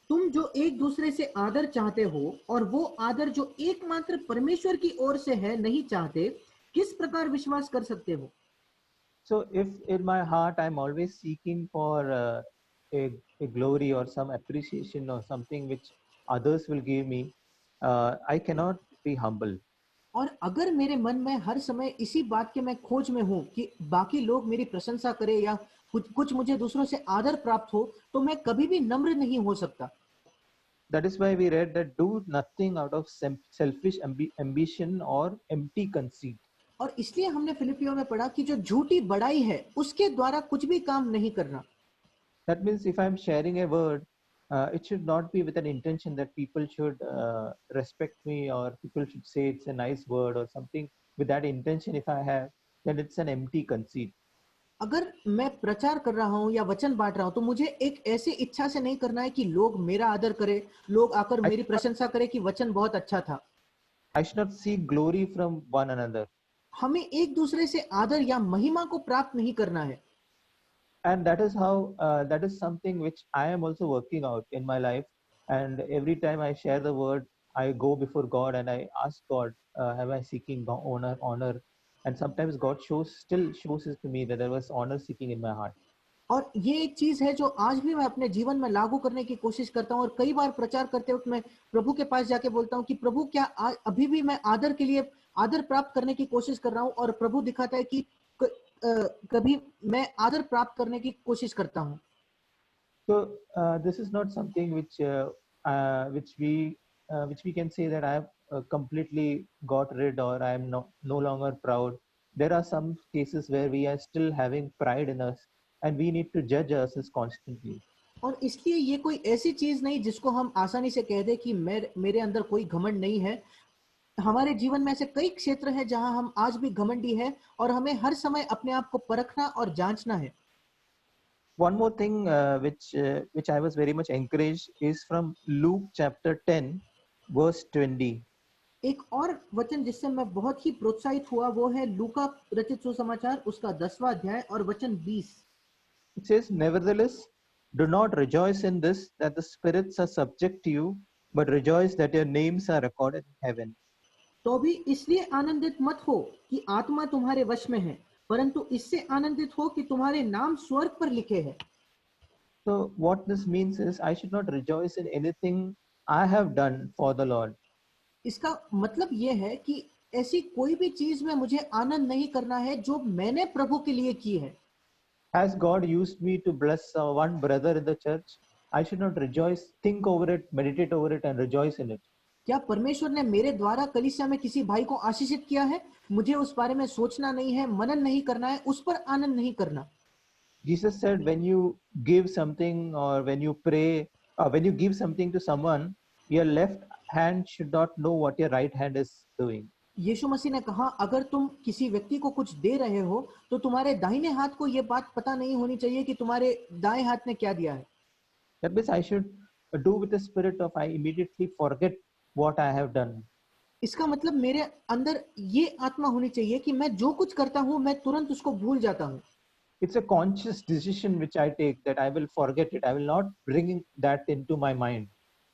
तुम जो एक दूसरे से आदर चाहते हो और वो आदर जो एकमात्र परमेश्वर की ओर से है नहीं चाहते, किस प्रकार विश्वास कर सकते हो? So if in my heart I'm always seeking for a glory or some appreciation or something which others will give me, I cannot be humble. और अगर मेरे मन में हर समय इसी बात के मैं खोज में हूं कि बाकी लोग मेरी प्रशंसा करें या कुछ कुछ मुझे दूसरों से आदर प्राप्त हो, तो मैं कभी भी नम्र नहीं हो सकता। That is why we read that do nothing out of selfish ambition or empty conceit. और इसलिए हमने फिलिपियों में पढ़ा कि जो झूठी बड़ाई है उसके द्वारा कुछ भी काम नहीं करना। That means if I'm sharing a word, it should not be with an intention that people should respect me or people should say it's a nice word or something. With that intention, if I have, then it's an empty conceit. अगर मैं प्रचार कर रहा हूं या वचन बांट रहा हूं तो मुझे एक ऐसी इच्छा से नहीं करना है कि लोग मेरा आदर करें, लोग आकर मेरी प्रशंसा करें कि वचन बहुत अच्छा था। I should not seek glory from one another. हमें एक दूसरे से आदर या महिमा को प्राप्त नहीं करना है। And that is how, that is something which I am also working out in my life. And every time I share the word, I go before God and I ask God, am I seeking honor? And sometimes God still shows it to me that there was honor seeking in my heart. और ये एक चीज है जो आज भी मैं अपने जीवन में लागू करने की कोशिश करता हूँ और कई बार प्रचार करते वक्त मैं प्रभु के पास जाके बोलता हूँ कि प्रभु क्या अभी भी मैं आदर के लिए आदर प्राप्त करने की कोशिश कर रहा हूँ, और प्रभु दिखाता है कि कभी मैं आदर प्राप्त करने की कोशिश करता हूँ। So this is not something which we can say that I have completely got rid or I am no longer proud. There are some cases where we are still having pride in us and we need to judge ourselves constantly. और इसलिए ये कोई ऐसी चीज नहीं जिसको हम आसानी से कह दे कि मेरे अंदर कोई घमंड नहीं है। हमारे जीवन में ऐसे कई क्षेत्र हैं जहां हम आज भी घमंडी है और हमें हर समय अपने आप को परखना और जांचना है। One more thing which I was very much encouraged is from Luke chapter 10 verse 20. एक और वचन जिससे मैं बहुत ही प्रोत्साहित हुआ वो है लूका रचित सुसमाचार उसका 10वां अध्याय और वचन 20। It says, nevertheless, do not rejoice in this that the spirits are subject to you, but rejoice that your names are recorded in heaven. तो भी इसलिए आनंदित मत हो कि आत्मा तुम्हारे वश में है, परंतु इससे आनंदित हो कि तुम्हारे नाम स्वर्ग पर लिखे हैं। So what this means is I should not rejoice in anything I have done for the Lord. इसका मतलब ये है कि ऐसी कोई भी चीज में मुझे आनंद नहीं करना है जो मैंने प्रभु के लिए की है। As God used me to bless one brother in the church, I should not rejoice, think over it, meditate over it, and rejoice in it. क्या परमेश्वर ने मेरे द्वारा कलीसिया में किसी भाई को आशीषित किया है, मुझे उस बारे में सोचना नहीं है, मनन नहीं करना है, उस पर आनंद नहीं करना। Jesus said, when you give something or when you pray or when you give something to someone, your left hand should not know what your right hand is doing. यीशु मसीह ने कहा अगर तुम किसी व्यक्ति को कुछ दे रहे हो तो तुम्हारे दाहिने हाथ को यह बात पता नहीं होनी चाहिए कि तुम्हारे दाएं हाथ ने क्या दिया है। That means I should do with the spirit of I immediately forget what I have done. इसका मतलब मेरे अंदर ये आत्मा होनी चाहिए कि मैं जो कुछ करता हूं मैं तुरंत उसको भूल जाता हूं। It's a conscious decision which I take that I will forget it. I will not bring that into my mind.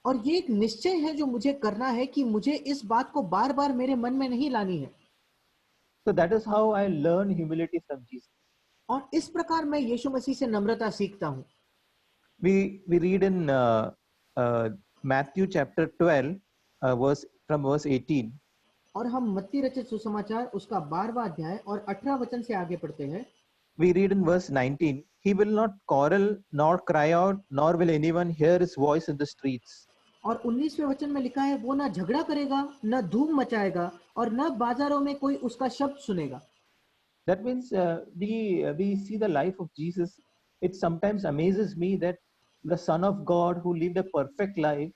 और ये एक निश्चय है जो मुझे करना है कि मुझे इस बात को बार बार मेरे मन में नहीं लानी है। So that is how I learn humility from Jesus. और इस प्रकार मैं यीशु मसीह से नम्रता सीखता हूँ। We read in Matthew chapter 12 verse 18. और हम मत्ती रचित सुसमाचार उसका 12वां अध्याय और 18 वचन से आगे पढ़ते हैं। We read in verse 19, he will not quarrel nor cry out, nor will anyone hear his voice in the streets. और 19वें वचन में लिखा है वो ना झगड़ा करेगा, न धूम मचाएगा और न बाजारों में कोई उसका शब्द सुनेगा। That means we see the life of Jesus. It sometimes amazes me that the Son of God who lived a perfect life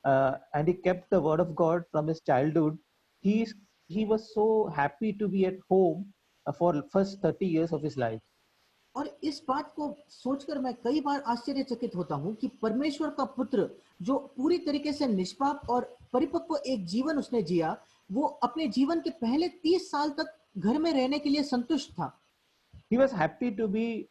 and he kept the word of God from his childhood, he was so happy to be at home for first 30 years of his life. और इस बात को सोचकर मैं कई बार आश्चर्यचकित होता हूँ कि परमेश्वर का पुत्र जो पूरी तरीके से निष्पाप और परिपक्व एक जीवन उसने जिया, वो अपने जीवन के पहले 30 साल तक घर में रहने के लिए संतुष्ट था। He was happy to be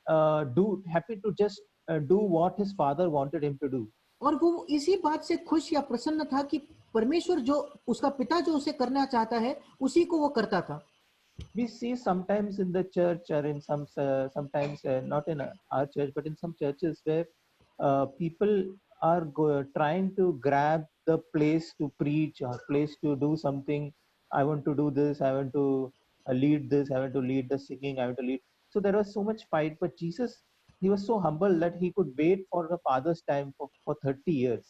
happy to just do what his father wanted him to do. और वो इसी बात से खुश या प्रसन्न था कि परमेश्वर जो उसका पिता जो उसे करना चाहता है उसी को वो करता था। We see sometimes in the church or in sometimes not in our church but in some churches where people are trying to grab the place to preach or place to do something. I want to do this, I want to lead this, I want to lead the singing, I want to lead. So there was so much fight, but Jesus, he was so humble that he could wait for the father's time for 30 years.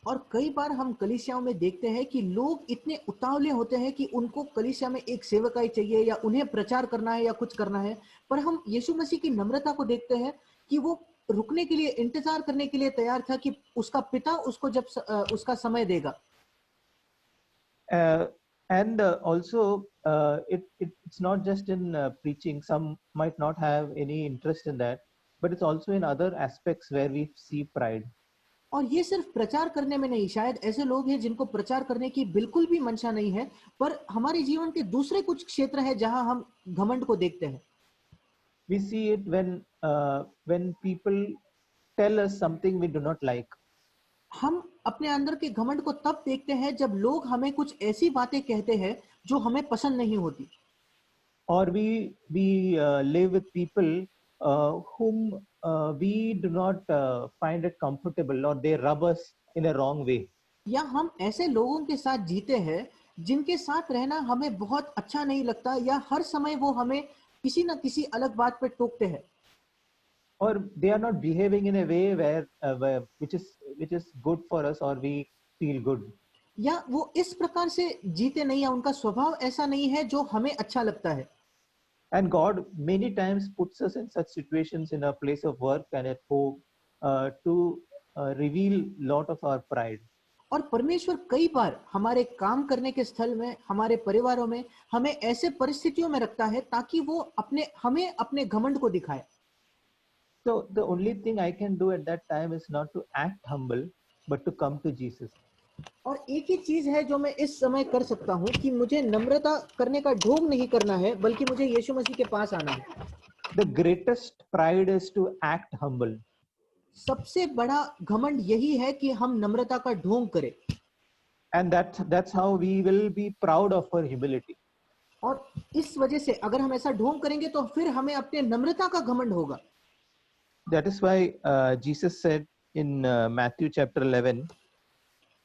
और कई बार हम कलीसियाओं में देखते हैं कि लोग इतने उतावले होते हैं कि उनको कलीसिया में एक सेवकाई चाहिए या उन्हें प्रचार करना है या कुछ करना है, पर हम यीशु मसीह की नम्रता को देखते हैं कि वो रुकने के लिए, इंतजार करने के लिए तैयार था कि उसका पिता उसको जब उसका समय देगा। And also it's not just in preaching. Some might not have any interest in that, but it's also in other aspects where we see pride. और ये सिर्फ प्रचार करने में नहीं, शायद ऐसे लोग हैं जिनको प्रचार करने की बिल्कुल भी मंशा नहीं है, पर हमारे जीवन के दूसरे कुछ क्षेत्र हैं जहां हम घमंड को देखते हैं। We see it when people tell us something we do not like. हम अपने अंदर के घमंड को तब देखते हैं जब लोग हमें कुछ ऐसी बातें कहते हैं जो हमें पसंद नहीं होती। Or we live with people whom we do not find it comfortable, or they rub us in a wrong way. या हम ऐसे लोगों के साथ जीते हैं जिनके साथ रहना हमें बहुत अच्छा नहीं लगता, या हर समय वो हमें किसी न किसी अलग बात पर टोकते हैं। Or they are not behaving in a way which is good for us or we feel good. या वो इस प्रकार से जीते नहीं, या उनका स्वभाव ऐसा नहीं है जो हमें अच्छा लगता है। And God many times puts us in such situations in our place of work and at home to reveal lot of our pride. और परमेश्वर कई बार हमारे काम करने के स्थल में, हमारे परिवारों में हमें ऐसे परिस्थितियों में रखता है ताकि वो हमें अपने घमंड को दिखाए। So the only thing I can do at that time is not to act humble, but to come to Jesus. और एक ही चीज है जो मैं इस समय कर सकता हूँ कि मुझे नम्रता करने का ढोंग नहीं करना है, बल्कि मुझे यीशु मसीह के पास आना है। The greatest pride is to act humble. सबसे बड़ा घमंड यही है कि हम नम्रता का ढोंग करें। And that's how we will be proud of our humility. और इस वजह से अगर हम ऐसा ढोंग करेंगे तो फिर हमें अपने नम्रता का घमंड होगा। That is why Jesus said in Matthew chapter 11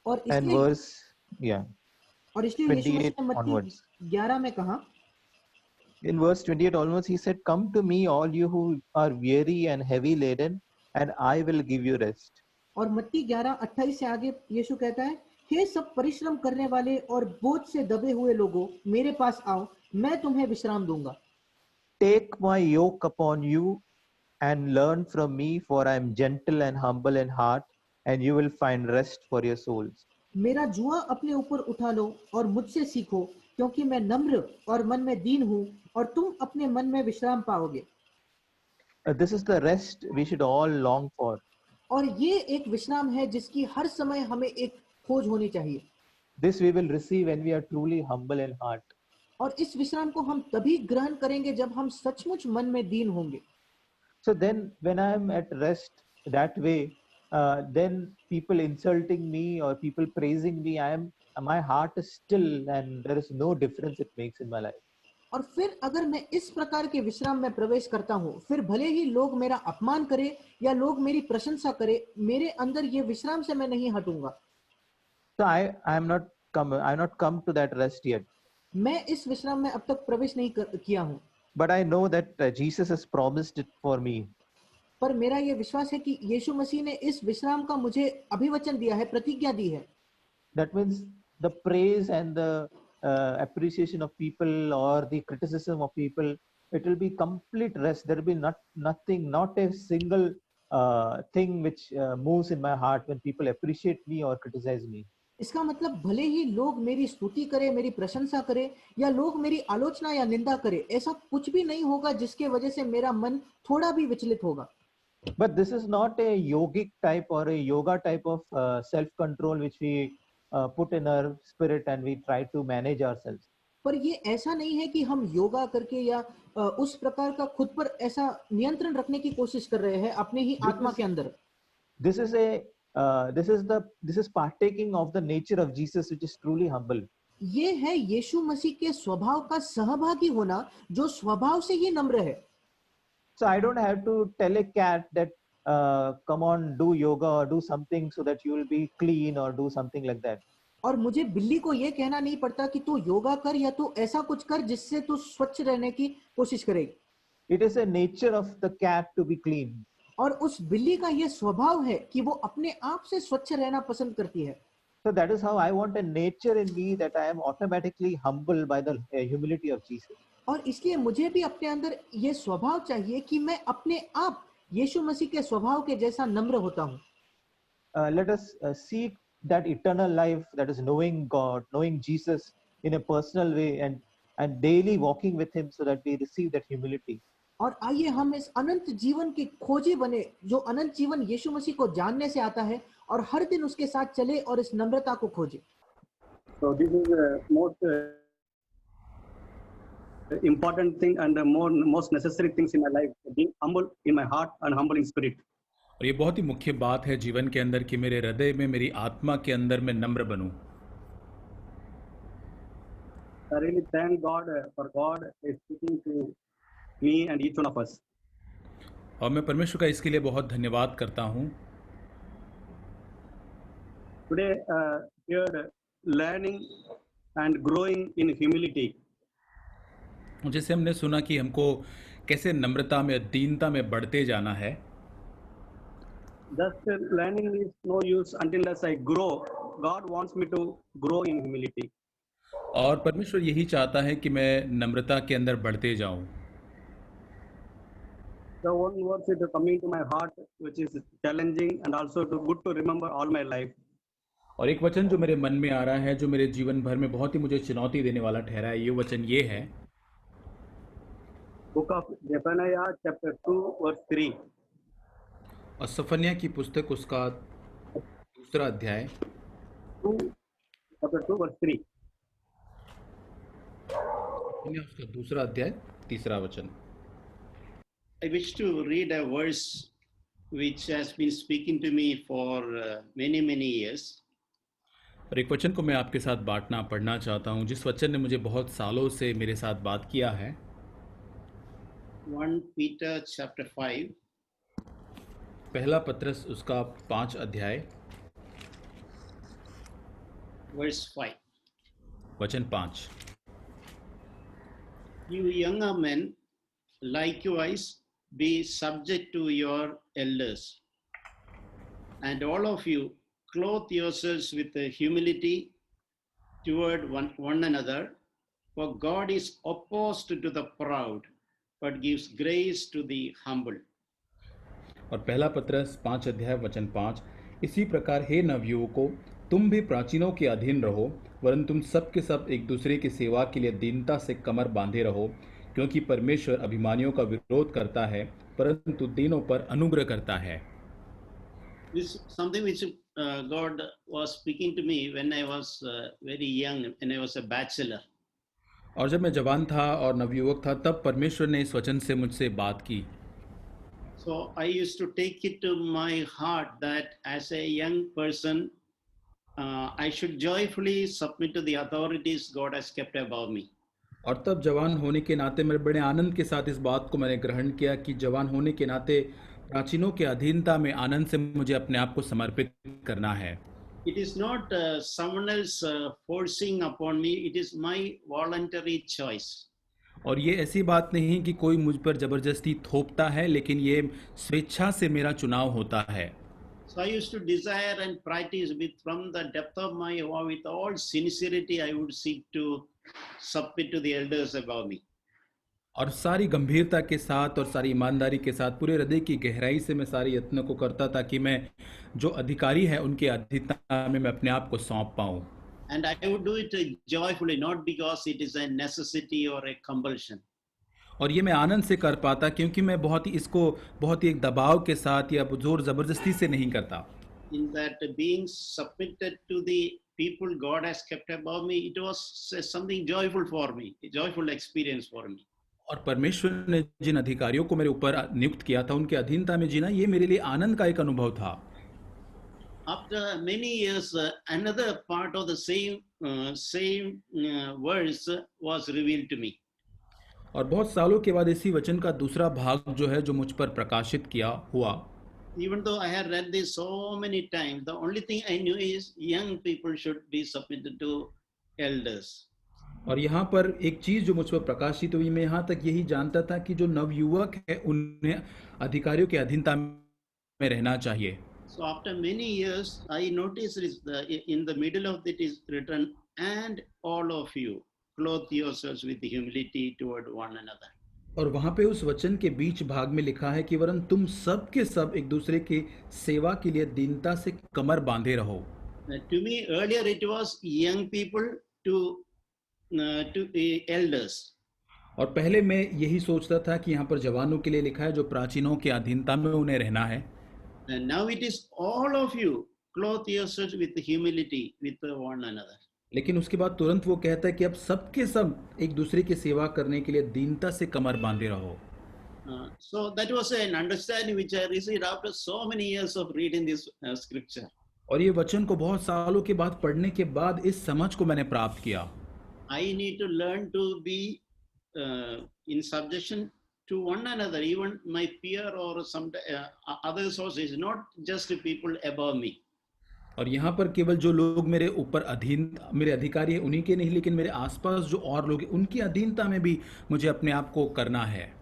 और and इसलिए verse यीशु मसीह 28 ने मत्ती onwards. 11 में कहा, In verse 28 onwards, he said, "Come to me, all you who are weary and heavy laden, and I will give you rest." और मत्ती 11:28 से आगे यीशु कहता है, हे सब परिश्रम करने वाले और बोझ से दबे हुए लोगों, मेरे पास आओ, मैं तुम्हें विश्राम दूंगा। Take my yoke upon you and learn from me, for I am gentle and humble in heart, and you will find rest for your souls. मेरा जुआ अपने ऊपर उठा लो और मुझसे सीखो, क्योंकि मैं नम्र और मन में दीन हूँ, और तुम अपने मन में विश्राम पाओगे। This is the rest we should all long for. और ये एक विश्राम है जिसकी हर समय हमें एक खोज होनी चाहिए। This we will receive when we are truly humble in heart. और इस विश्राम को हम तभी ग्रहण करेंगे जब हम सचमुच मन में दीन होंगे। So then, when I am at rest that way, then people insulting me or people praising me, my heart is still, and there is no difference it makes in my life. और फिर अगर मैं इस प्रकार के विश्राम में प्रवेश करता हूँ, फिर भले ही लोग मेरा अपमान करें या लोग मेरी प्रशंसा करें, मेरे अंदर ये विश्राम से मैं नहीं हटूंगा। So I am not come to that rest yet. मैं इस विश्राम में अब तक प्रवेश नहीं किया हूँ। But I know that Jesus has promised it for me. पर मेरा ये विश्वास है कि यीशु मसीह ने इस विश्राम का मुझे अभिवचन दिया है, प्रतिज्ञा दी है। That means the praise and the appreciation of people or the criticism of people, it will be complete rest. There will be nothing, not a single thing which moves in my heart when people appreciate me or criticize me. इसका मतलब भले ही लोग मेरी स्तुति करें, मेरी प्रशंसा करें या लोग मेरी आलोचना या निंदा करें, ऐसा कुछ भी नहीं होगा जिसके वजह से मेरा मन थोड़ा भी विचलित होगा। But this is not a yogic type or a yoga type of self-control which we put in our spirit and we try to manage ourselves. पर ये ऐसा नहीं है कि हम योगा करके या उस प्रकार का खुद पर ऐसा नियंत्रण रखने की कोशिश कर रहे हैं अपने ही This आत्मा is के अंदर। this is a this is partaking of the nature of Jesus, which is truly humble. ये है यीशु मसीह के स्वभाव का सहभागी होना जो स्वभाव से ही नम्र है। So I don't have to tell a cat that come on, do yoga or do something so that you will be clean or do something like that. और मुझे बिल्ली को ये कहना नहीं पड़ता कि तू योगा कर या तू ऐसा कुछ कर जिससे तू स्वच्छ रहने की कोशिश करेगी। It is a nature of the cat to be clean. और उस बिल्ली का ये स्वभाव है कि वो अपने आप से स्वच्छ रहना पसंद करती है। So that is how I want a nature in me that I am automatically humble by the humility of Jesus. और इसलिए मुझे भी अपने अंदर ये स्वभाव चाहिए कि मैं अपने आप यीशु मसीह के स्वभाव के जैसा नम्र होता हूँ। Let us seek that eternal life, that is knowing God, knowing Jesus in a personal way, and daily walking with Him, so that we receive that humility. और आइए हम इस अनंत जीवन के खोजी बने, जो अनंत जीवन यीशु मसीह को जानने से आता है, और हर दिन उसके साथ चले और इस नम्रता को खोजे। So this is the most important thing and the most necessary things in my life, being humble in my heart and humble in spirit. और ये बहुत ही मुख्य बात है जीवन के अंदर कि मेरे हृदय में, मेरी आत्मा के अंदर मैं नम्र बनूं। I really thank God for God is speaking to me and each one of us. और मैं परमेश्वर का इसके लिए बहुत धन्यवाद करता हूँ। Today, here learning and growing in humility. जैसे हमने सुना कि हमको कैसे नम्रता में, दीनता में बढ़ते जाना है। Just learning is no use unless I grow. God wants me to grow in humility. और परमेश्वर यही चाहता है कि मैं नम्रता के अंदर बढ़ते जाऊं। The one words is coming to my heart, which is challenging and also good to remember all my life. और एक वचन जो मेरे मन में आ रहा है, जो मेरे जीवन भर में बहुत ही मुझे चुनौती देने वाला ठहरा है, ये वचन ये है, Book of Zephaniah, chapter 2, verse 3. और सफन्याह की पुस्तक उसका दूसरा अध्याय 2, chapter 2, verse 3. उसका दूसरा अध्याय तीसरा वचन। I wish to read a verse which has been speaking to me for many years. और एक वचन को मैं आपके साथ बांटना, पढ़ना चाहता हूँ, जिस वचन ने मुझे बहुत सालों से मेरे साथ बात किया है। 1 Peter chapter 5. पहला पत्रस उसका 5 अध्याय verse 5. वचन 5। You younger men, likewise, be subject to your elders, and all of you clothe yourselves with humility toward one another, for God is opposed to the proud, but gives grace to the humble. और पहला पत्रस 5 अध्याय वचन 5, इसी प्रकार हे नवयुवकों, तुम भी प्राचीनों के अधीन रहो, वरन तुम सब के सब एक दूसरे की सेवा के लिए दीनता से कमर बांधे रहो, क्योंकि परमेश्वर अभिमानियों का विरोध करता है, परंतु दीनों पर अनुग्रह करता है। This is something which God was speaking to me when I was very young, when I was a bachelor. और जब मैं जवान था और नवयुवक था, तब परमेश्वर ने इस वचन से मुझसे बात की। So I used to take it to my heart that as a young person, I should joyfully submit to the authorities God has kept above me. और तब जवान होने के नाते मेरे बड़े आनंद के साथ इस बात को मैंने ग्रहण किया कि जवान होने के नाते प्राचीनों के अधीनता में आनंद से मुझे अपने आप को समर्पित करना है। It is not someone else forcing upon me, it is my voluntary choice. और ये ऐसी बात नहीं कि कोई मुझ पर जबरदस्ती थोपता है, लेकिन ये स्वेच्छा से मेरा चुनाव होता है। So I used to desire and practice from the depth of my heart, with all sincerity, I would seek to submit to the elders above me. और सारी गंभीरता के साथ और सारी ईमानदारी के साथ पूरे हृदय की गहराई से मैं सारे यत्न को करता था कि मैं जो अधिकारी है उनके अधीनता में मैं अपने आप को सौंप पाऊं। And I would do it joyfully, not because it is a necessity or a compulsion. और ये मैं आनंद से कर पाता क्योंकि मैं बहुत ही एक दबाव के साथ या जोर जबरदस्ती से नहीं करता। In that being submitted to the people God has kept above me, it was something joyful for me, a joyful experience for me. और परमेश्वर ने जिन अधिकारियों को मेरे ऊपर नियुक्त किया था उनके अधीनता में जीना ये मेरे लिए आनंद का एक अनुभव था। After many years, another part of the same verse was revealed to me. और बहुत सालों के बाद इसी वचन का दूसरा भाग जो है जो मुझ पर प्रकाशित किया हुआ। Even though I had read this so many times, the only thing I knew is young people should be submitted to elders. और यहाँ पर एक चीज जो मुझ पर प्रकाशित हुई, मैं यहाँ तक यही जानता था कि जो नवयुवक है उन्हें अधिकारियों के अधीनता में रहना चाहिए। So after many years, I noticed in the middle of it is written, and all of you clothe yourselves with humility toward one another. और वहां पे उस वचन के बीच भाग में लिखा है कि वरन तुम सब के सब एक दूसरे की सेवा के लिए दीनता से कमर बांधे रहो। To me, earlier it was young people to elders. और पहले मैं यही सोचता था कि यहाँ पर जवानों के लिए लिखा है जो प्राचीनों के अधीनता में उन्हें रहना है। And now it is all of you clothe yourselves with humility with one another. लेकिन उसके बाद तुरंत वो कहता है कि अब सबके सब एक दूसरे की सेवा करने के लिए दीनता से कमर बांधे रहो। So that was an understanding which I received after so many years of reading this scripture. और ये वचन को बहुत सालों के बाद पढ़ने के बाद इस समझ को मैंने प्राप्त किया। I need to learn to be in subjection to one another, even my peer or some others also. Is not just people above me. और यहाँ पर केवल जो लोग मेरे ऊपर मेरे अधिकारी हैं उन्हीं के नहीं, लेकिन मेरे आसपास जो और लोग हैं उनकी अधीनता में भी मुझे अपने आप को करना है।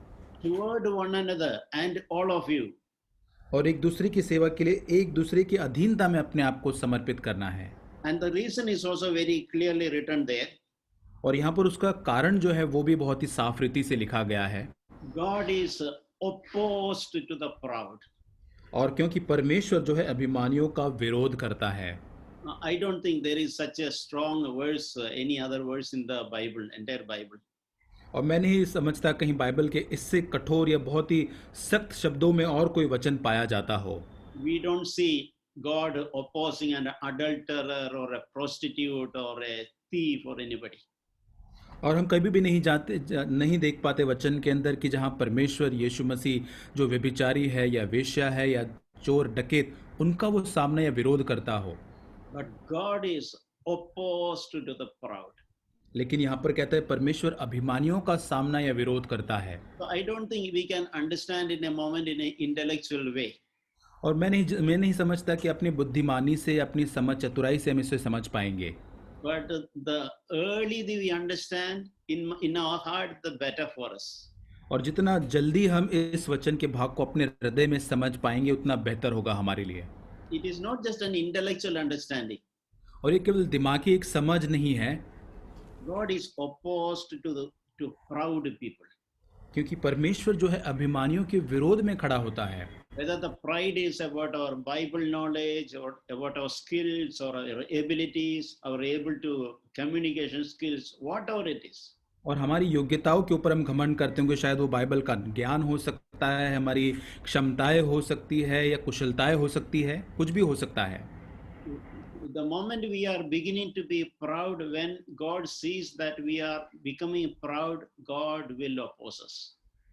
Toward one another and all of you. और एक दूसरे की सेवा के लिए एक दूसरे की अधीनता में अपने आप को समर्पित करना है। And the reason is also very clearly written there. और यहाँ पर उसका कारण जो है वो भी बहुत ही साफ रीति से लिखा गया है। God is opposed to the proud. और क्योंकि परमेश्वर जो है अभिमानियों का विरोध करता है। I don't think there is such a strong verse, any other verse in the Bible, entire Bible. और मैं नहीं समझता कहीं बाइबल के इससे कठोर या बहुत ही सख्त शब्दों में और कोई वचन पाया जाता हो। We don't see God opposing an adulterer or a prostitute or a thief or anybody. और हम कभी भी नहीं देख पाते वचन के अंदर कि जहाँ परमेश्वर यीशु मसीह जो व्यभिचारी है या वेश्या है या चोर डकैत उनका वो सामना या विरोध करता हो। But God is opposed to the proud. लेकिन यहाँ पर कहता है परमेश्वर अभिमानियों का सामना या विरोध करता है। So I don't think we can understand in a moment in an intellectual way. और मैं नहीं समझता कि अपनी बुद्धिमानी से अपनी समझ चतुराई से हम इसे समझ पाएंगे। But the early we understand in our heart, the better for us. और जितना जल्दी हम इस वचन के भाग को अपने हृदय में समझ पाएंगे उतना बेहतर होगा हमारे लिए। It is not just an intellectual understanding. और ये केवल दिमागी एक समझ नहीं है। God is opposed to proud people. क्योंकि परमेश्वर जो है अभिमानियों के विरोध में खड़ा होता है। Whether the pride is about our Bible knowledge or about our skills or our abilities, our able to communication skills, whatever it is. और हमारी योग्यताओं के ऊपर हम घमंड करते होंगे, शायद वो बाइबल का ज्ञान हो सकता है, हमारी क्षमताएं हो सकती है या कुशलताएं हो सकती है, कुछ भी हो सकता है। The moment we are beginning to be proud, when God sees that we are becoming proud, God will oppose us.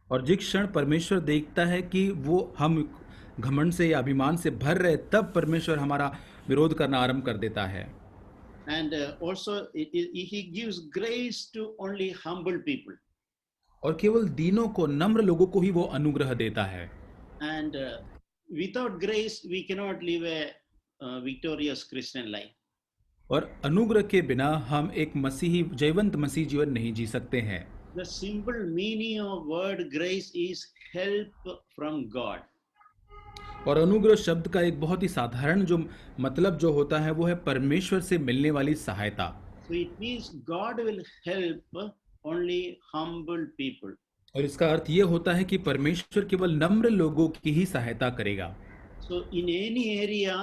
और जिस क्षण परमेश्वर देखता है कि वो हम घमंड से या अभिमान से भर रहे, तब परमेश्वर हमारा विरोध करना आरंभ कर देता है। And also he gives grace to only humble people. और केवल दीनों को, नम्र लोगों को ही वो अनुग्रह देता है। And without grace we cannot live a victorious Christian life. और अनुग्रह के बिना हम एक जयवंत मसीह जीवन नहीं जी सकते हैं। The simple meaning of word grace is help from God. और अनुग्रह शब्द का एक बहुत ही साधारण जो मतलब जो होता है वो है परमेश्वर से मिलने वाली सहायता। So it means God will help only humble people. और इसका अर्थ ये होता है कि परमेश्वर केवल नम्र लोगों की ही सहायता करेगा। So in any area,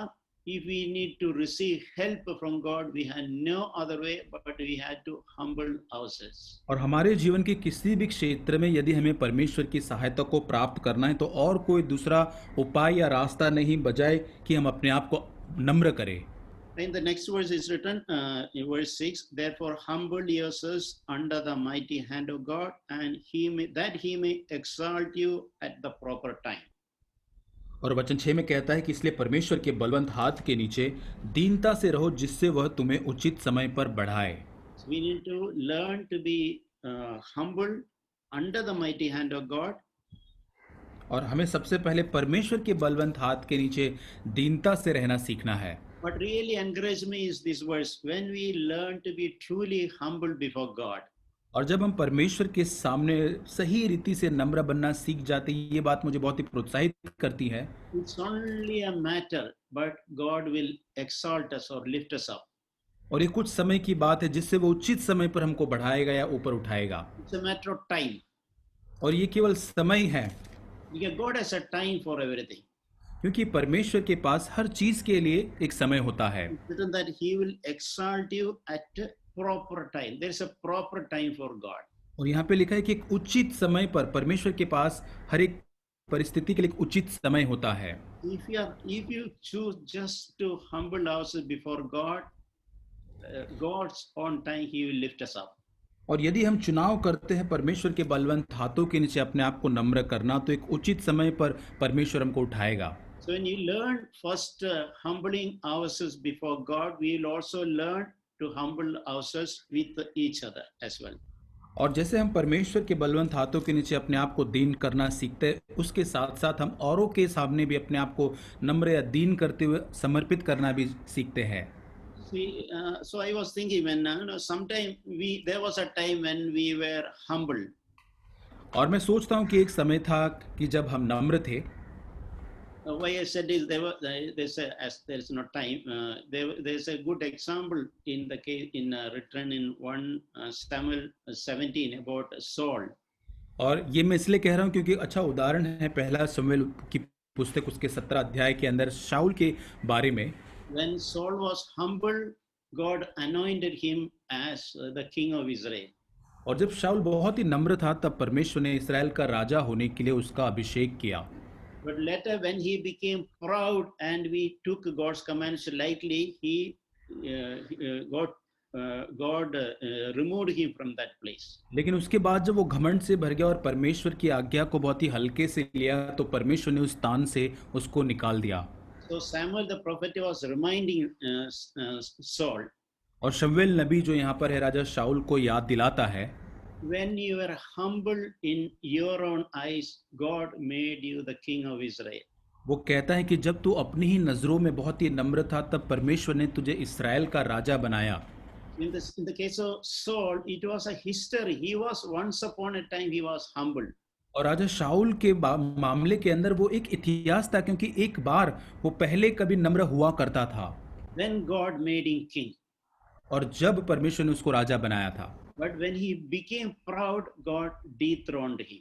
if we need to receive help from God, we had no other way but we had to humble ourselves. और हमारे जीवन के किसी भी क्षेत्र में यदि हमें परमेश्वर की सहायता को प्राप्त करना है तो और कोई दूसरा उपाय या रास्ता नहीं बजाय कि हम अपने आप को नम्र करें। In the next verse is written, in verse 6, therefore humble yourselves under the mighty hand of God, and that he may exalt you at the proper time. और वचन 6 में कहता है कि इसलिए परमेश्वर के बलवंत हाथ के नीचे दीनता से रहो जिससे वह तुम्हें उचित समय पर बढ़ाए। So we need to learn to be humble under the mighty hand of God. और हमें सबसे पहले परमेश्वर के बलवंत हाथ के नीचे दीनता से रहना सीखना है। What really encouraged me is this verse, when we learn to be truly humble before God. और जब हम परमेश्वर के सामने सही रीति से नम्र बनना सीख जाते हैं, ये बात मुझे बहुत ही प्रोत्साहित करती है। It's only a matter, but God will exalt us or lift us up. और ये कुछ समय की बात है जिससे वो उचित समय पर हमको बढ़ाएगा या ऊपर उठाएगा। It's a matter of time. और ये केवल समय है, Because God has a time for everything. क्योंकि परमेश्वर के पास हर चीज के लिए एक समय होता है। It's written that He will exalt you at a proper time. There is a proper time for God. और यहाँ पे लिखा है कि एक उचित समय पर परमेश्वर के पास हर एक परिस्थिति के लिए एक उचित समय होता है। If you choose just to humble ourselves before God, God's own time He will lift us up. और यदि हम चुनाव करते हैं परमेश्वर के बलवंत हाथों के नीचे अपने आप को नम्र करना, तो एक उचित समय पर परमेश्वर हमको उठाएगा। So when you learn first humbling ourselves before God, we will also learn to humble ourselves with each other as well. और जैसे हम परमेश्वर के बलवंत हाथों के नीचे अपने आप को दीन करना सीखते हैं, उसके साथ साथ हम औरों के सामने भी अपने आप को नम्र या दीन करते हुए समर्पित करना भी सीखते हैं। So I was thinking when sometime there was a time when we were humble. और मैं सोचता हूँ कि एक समय था कि जब हम नम्र थे। Why I said is there's no time. There's a good example in the case written in 1 Samuel 17 about Saul. और ये मैं इसलिए कह रहा हूँ क्योंकि अच्छा उदाहरण है पहला शमूएल की पुस्तक उसके 17 अध्याय के अंदर शाऊल के बारे में। When Saul was humble, God anointed him as the king of Israel. और जब शाऊल बहुत ही नम्र था तब परमेश्वर ने इस्राएल का राजा होने के लिए उसका अभिषेक किया। But later when he became proud and we took God's commands lightly, God removed him from that place. लेकिन उसके बाद जब वो घमंड से भर गया और परमेश्वर की आज्ञा को बहुत ही हल्के से लिया तो परमेश्वर ने उस स्थान से उसको निकाल दिया। So Samuel the prophet was reminding Saul. और शमूएल नबी जो यहाँ पर है राजा शाऊल को याद दिलाता है, When you were humble in your own eyes, God made you the king of Israel. वो कहता है कि जब तू अपनी ही नजरों में बहुत ही नम्र था तब परमेश्वर ने तुझे इस्राएल का राजा बनाया। In the case of Saul, it was a history. He was once upon a time he was humble. और राजा शाऊल के मामले के अंदर वो एक इतिहास था क्योंकि एक बार वो पहले कभी नम्र हुआ करता था। Then God made him king. और जब परमेश्वर ने उसको राजा बनाया था। But when he became proud, God dethroned him.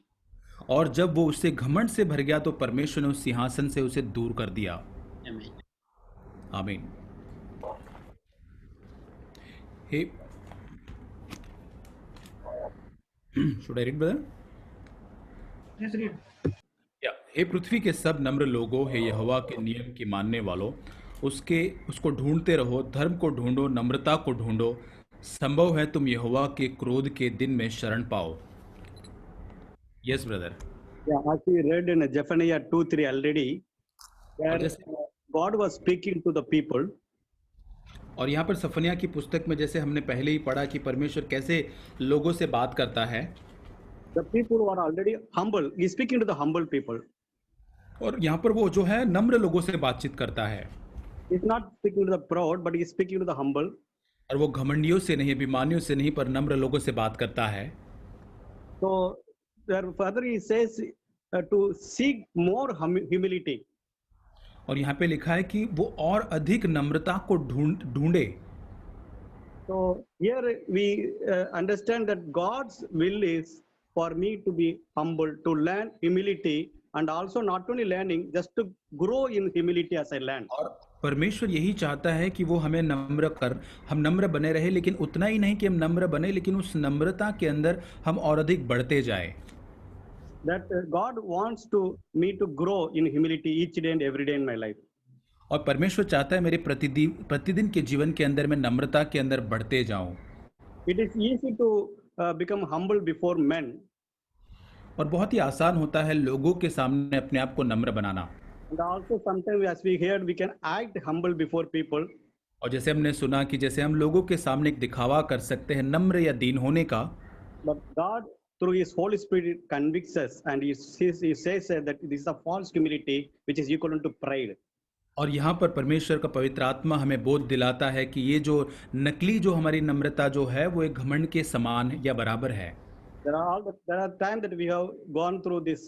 और जब वो उससे घमंड से भर गया तो परमेश्वर ने उस सिंहासन से उसे दूर कर दिया। Amen. आमीन। हे should I read, brother? Yes, read. या हे पृथ्वी के सब नम्र लोगों, हे यहोवा के नियम की मानने वालों, उसको ढूंढते रहो, धर्म को ढूंढो, नम्रता को ढूंढो, संभव है तुम यहोवा के क्रोध के दिन में शरण पाओ। Yes brother. Yeah, as we read in Zephaniah 2:3 already, where God was speaking to the people. और यहाँ पर सफनिया की पुस्तक में जैसे हमने पहले ही पढ़ा कि परमेश्वर कैसे लोगों से बात करता है। The people who are already humble. He is speaking to the humble people. और यहाँ पर वो जो है नम्र लोगों से बातचीत करता है। He is not speaking to the proud, but he is speaking to the humble. और वो घमंडियों से नहीं, अभिमानियों से नहीं, पर नम्र लोगों से बात करता है। So, there further he says to seek more humility. और यहाँ पे लिखा है कि वो और अधिक नम्रता को ढूंढे। So here we understand that God's will is for me to be humble, to learn humility, and also not only learning, just to grow in humility as I learn. और परमेश्वर यही चाहता है कि वो हमें हम नम्र बने रहे, लेकिन उतना ही नहीं कि हम नम्र बने, लेकिन उस नम्रता के अंदर हम और अधिक बढ़ते जाए। That God wants me to grow in humility each day and every day in my life. और परमेश्वर चाहता है मेरे प्रतिदिन के जीवन के अंदर मैं नम्रता के अंदर बढ़ते जाऊं। It is easy to become humble before men. और बहुत ही आसान होता है लोगों के सामने अपने आप को नम्र बनाना। And also sometimes as we heard, we can act humble before people. और जैसे हमने सुना कि जैसे हम लोगों के सामने एक दिखावा कर सकते हैं नम्र या दीन होने का, But God, through His Holy Spirit, convicts us, and He says that this is a false humility, which is equal to pride. और यहाँ पर परमेश्वर का पवित्र आत्मा हमें बोध दिलाता है कि ये जो नकली जो हमारी नम्रता जो है वो एक घमंड के समान या बराबर है। There are times that we have gone through this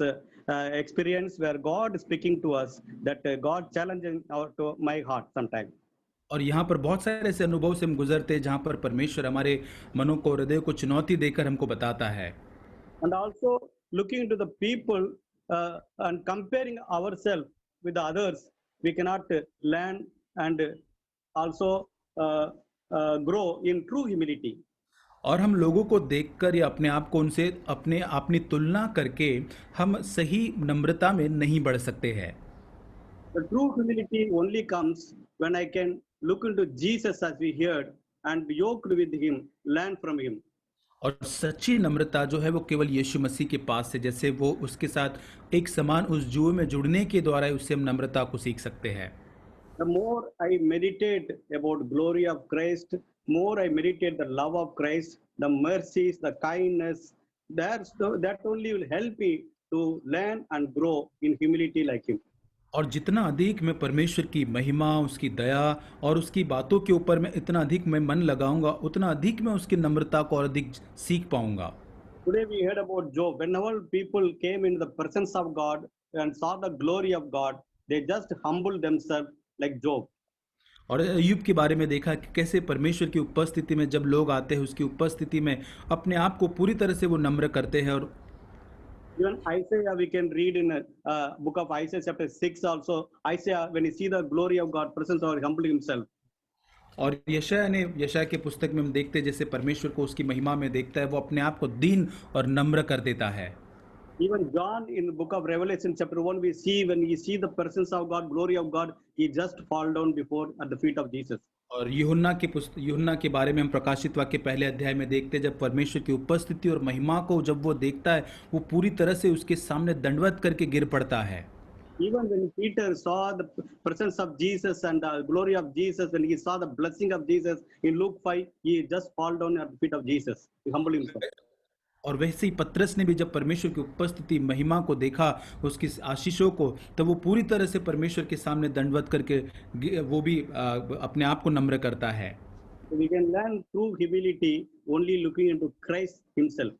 experience where God is speaking to us, that God challenging to my heart sometimes. और यहाँ पर बहुत सारे ऐसे अनुभव से हम गुजरते हैं जहाँ पर परमेश्वर हमारे मनों को, हृदय को चुनौती देकर हमको बताता है। And also looking into the people and comparing ourselves with the others, we cannot learn and also grow in true humility. और हम लोगों को देखकर या अपने आप को उनसे अपनी तुलना करके हम सही नम्रता में नहीं बढ़ सकते हैं। The true humility only comes when I can look into Jesus as we heard and yoked with Him, learn from Him. और सच्ची नम्रता जो है वो केवल यीशु मसीह के पास से, जैसे वो उसके साथ एक समान उस जुए में जुड़ने के द्वारा उससे हम नम्रता को सीख सकते हैं। The more I meditate about glory of Christ, more I meditate the love of Christ, the mercies, the kindness, that only will help me to learn and grow in humility like Him. और जितना अधिक मैं परमेश्वर की महिमा, उसकी दया और उसकी बातों के ऊपर मैं इतना अधिक मैं मन लगाऊंगा, उतना अधिक मैं उसकी नम्रता को और अधिक सीख पाऊंगा। Today we heard about Job. Whenever people came in the presence of God and saw the glory of God, they just humbled themselves like Job. और अय्यूब के बारे में देखा कि कैसे परमेश्वर की उपस्थिति में जब लोग आते हैं उसकी उपस्थिति में अपने आप को पूरी तरह से वो नम्र करते हैं। और Even Isaiah, we can read in book of Isaiah chapter 6 also, Isaiah, when he see the glory of God, presence of God, humble himself. और यशायाह के पुस्तक में हम देखते हैं जैसे परमेश्वर को उसकी महिमा में देखता है, वो अपने आप को दीन और नम्र कर देता है। Even John in the book of Revelation chapter 1, we see when he see the presence of God, glory of God, he just fall down before at the feet of Jesus. और यूहन्ना के बारे में हम प्रकाशित वाक्य पहले अध्याय में देखते हैं, जब परमेश्वर की उपस्थिति और महिमा को जब वो देखता है, वो पूरी तरह से उसके सामने दंडवत करके गिर पड़ता है। Even when Peter saw the presence of Jesus and the glory of Jesus, when he saw the blessing of Jesus in Luke 5, he just fall down at the feet of Jesus. He humbled himself. और वैसे ही पतरस ने भी जब परमेश्वर की उपस्थिति महिमा को देखा, उसकी आशीषों को, तब वो पूरी तरह से परमेश्वर के सामने दंडवत करके वो भी अपने आप को नम्र करता है। We can learn true humility only looking into Christ himself.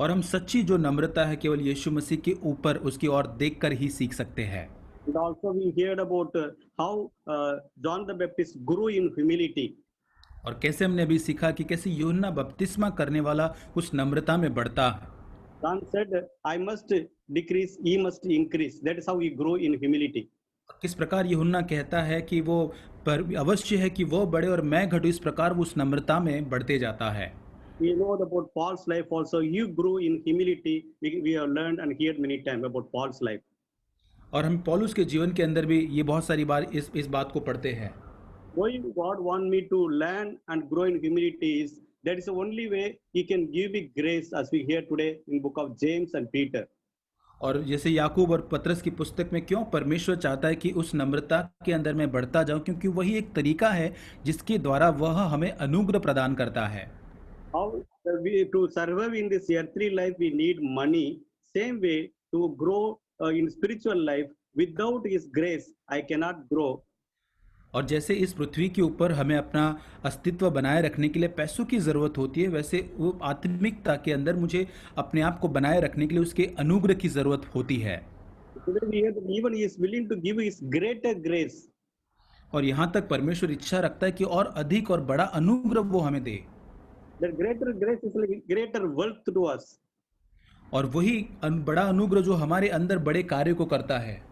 और हम सच्ची जो नम्रता है केवल यीशु मसीह के ऊपर उसकी ओर देखकर ही सीख सकते हैं। And also we heard about how John the Baptist grew in humility. और कैसे हमने अभी सीखा कि कैसे यूहन्ना बपतिस्मा करने वाला उस नम्रता में बढ़ता। John said, I must decrease, he must increase. That is how we grow in humility. किस प्रकार यूहन्ना कहता है कि वो पर अवश्य है कि वो बढ़े और मैं घटूं, इस प्रकार वो उस नम्रता में बढ़ते जाता है। We know about Paul's life also. You grew in humility. We have learned and heard many times about Paul's life. और हम पौलुस के जीवन के अंदर भी ये बहुत सारी बार इस बात को पढ़ते हैं। Why God want me to learn and grow in humility is that is the only way He can give me grace, as we hear today in book of James and Peter. और जैसे याकूब और पतरस की पुस्तक में क्यों परमेश्वर चाहता है कि उस नम्रता के अंदर मैं बढ़ता जाऊं, क्योंकि वही एक तरीका है जिसके द्वारा वह हमें अनुग्रह प्रदान करता है। How to survive in this earthly life we need money. Same way to grow in spiritual life, without His grace I cannot grow. और जैसे इस पृथ्वी के ऊपर हमें अपना अस्तित्व बनाए रखने के लिए पैसों की ज़रूरत होती है, वैसे वो आत्मिकता के अंदर मुझे अपने आप को बनाए रखने के लिए उसके अनुग्रह की ज़रूरत होती है। Today we hear that even He is willing to give His greater grace. और यहाँ तक परमेश्वर इच्छा रखता है कि और अधिक और बड़ा अनुग्रह वो हमें दे। That greater grace is like greater wealth to us. और वही बड़ा अनुग्रह जो हमारे अंदर बड़े कार्य को करता है।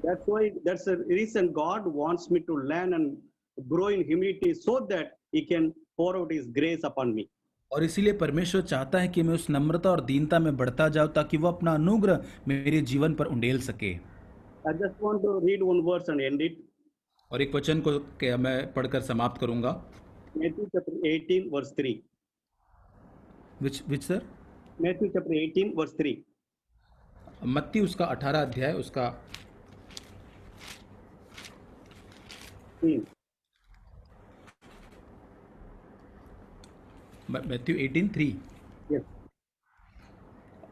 That's why, that's the reason God wants me to learn and grow in humility so that He can pour out His grace upon me. और इसीलिए परमेश्वर चाहता है कि मैं उस नम्रता और दीनता में बढ़ता जाऊं ताकि वो अपना अनुग्रह मेरे जीवन पर उंडेल सके। I just want to read one verse and end it. और एक वचन को मैं पढ़कर समाप्त करूंगा। Matthew chapter 18, verse 3. विच सर? Matthew chapter 18, verse 3. मत्ती उसका 18 अध्याय उसका 3. मैथ्यू 18:3। Yes.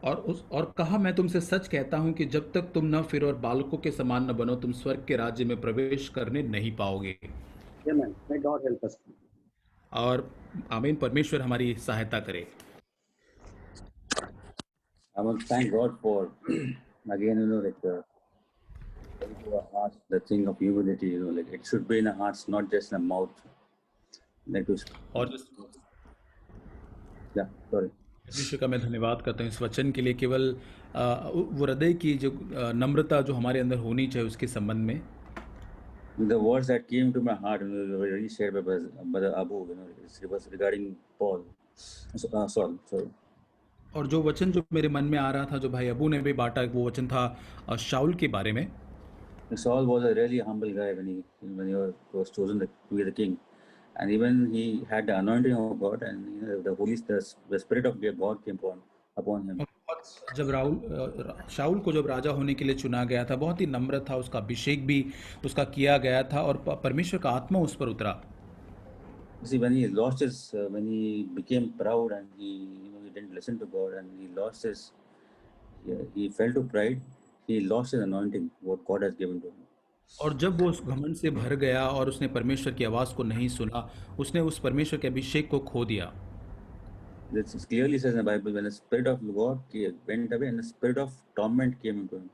और कहा, मैं तुमसे सच कहता हूं कि जब तक तुम न फिरो और बालकों के समान न बनो, तुम स्वर्ग के राज्य में प्रवेश करने नहीं पाओगे। Amen. May God help us. और आमीन, परमेश्वर हमारी सहायता करे। I want to thank God for again, like into our hearts, the thing of humility, like it should be in our hearts, not just in our mouth. Like to, और yeah, sorry. परमेश्वर का मैं धन्यवाद करता हूँ इस वचन के लिए। केवल वो हृदय की जो नम्रता जो हमारे अंदर होनी चाहिए उसके संबंध में। The words that came to my heart, were already shared by Brother Abu, it was regarding Paul, Saul. Sorry. और जो वचन जो मेरे मन में आ रहा था, जो भाई अबू ने भी बांटा, वो वचन था शाऊल के बारे में। Saul was a really humble guy when he was chosen to be the king, and even he had the anointing of God, and the spirit of God came upon him. जब शाऊल को जब राजा होने के लिए चुना गया था, बहुत ही नम्र था, उसका अभिषेक भी उसका किया गया था और परमेश्वर का आत्मा उस पर उतरा। See, when he lost his, when he became proud and he didn't listen to God and he lost his, he fell to pride. He lost his anointing, what God has given to him. और जब वो उस घमंड से भर गया और उसने परमेश्वर की आवाज को नहीं सुना, उसने उस परमेश्वर के अभिषेक को खो दिया। This clearly says in the Bible, when the spirit of God went away and the spirit of torment came into him.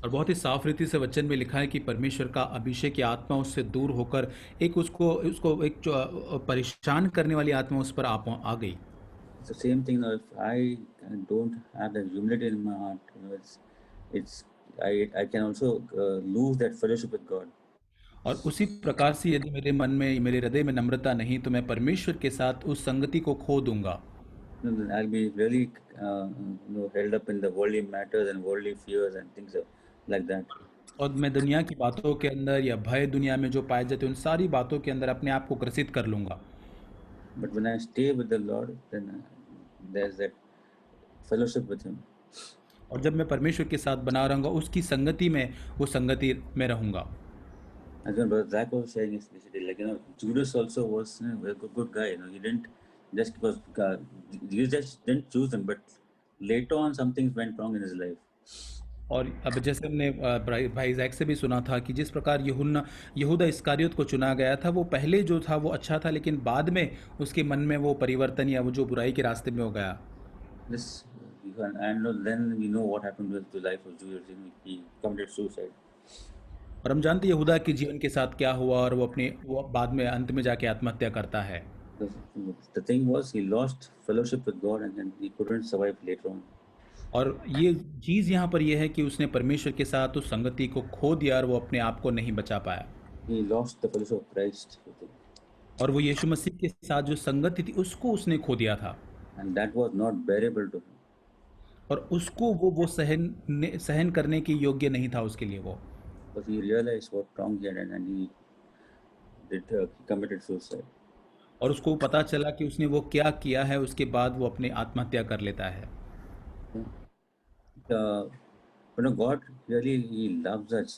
और बहुत ही साफ रीति से वचन में लिखा है कि परमेश्वर का अभिषेक की आत्मा उससे दूर होकर एक उसको एक जो परेशान करने वाली आत्मा उस पर आ गई। It's the same thing. If I don't have the humility in my heart, I can also lose that fellowship with God. और उसी प्रकार से यदि मेरे मन में, मेरे हृदय में नम्रता नहीं, तो मैं परमेश्वर के साथ उस संगति को खो दूंगा। I'll be really held up in the worldly matters and worldly fears and things like that. और मैं दुनिया की बातों के अंदर या भय दुनिया में जो पाए जाते हैं उन सारी बातों के अंदर अपने आप को ग्रसित कर लूंगा। But when I stay with the Lord, then there's that fellowship with Him. और जब मैं परमेश्वर के साथ बना रहूंगा, उसकी संगति में, वो संगति में रहूंगा। As when Brother Zach was saying yesterday, like Judas also was a good guy. He didn't just because Jesus just didn't choose him, but later on some things went wrong in his life. और अब जैसे हमने भाई Jack से भी सुना था कि जिस प्रकार यहूदा इस्कारियोत को चुना गया था, वो पहले जो था वो अच्छा था, लेकिन बाद में उसके मन में वो परिवर्तन या वो जो बुराई के रास्ते में हो गया। And then we know what happened with the life of Judas. He committed suicide. और हम जानते हैं यहूदा के जीवन के साथ क्या हुआ, और वो बाद में अंत में जाके आत्महत्या करता है। The thing was, he lost fellowship with God and then he couldn't survive later on. और ये चीज यहाँ पर यह है कि उसने परमेश्वर के साथ उस संगति को खो दिया और वो अपने आप को नहीं बचा पाया। He lost the fellowship of Christ. और वो यीशु मसीह के साथ जो संगति थी उसको उसने खो दिया था। And that was not bearable to him. और उसको वो सहन करने के योग्य नहीं था उसके लिए वो। Because he realized what wrong he had and he committed suicide. और उसको पता चला कि उसने वो क्या किया है, उसके बाद वो अपने आत्महत्या कर लेता है। God really, He loves us.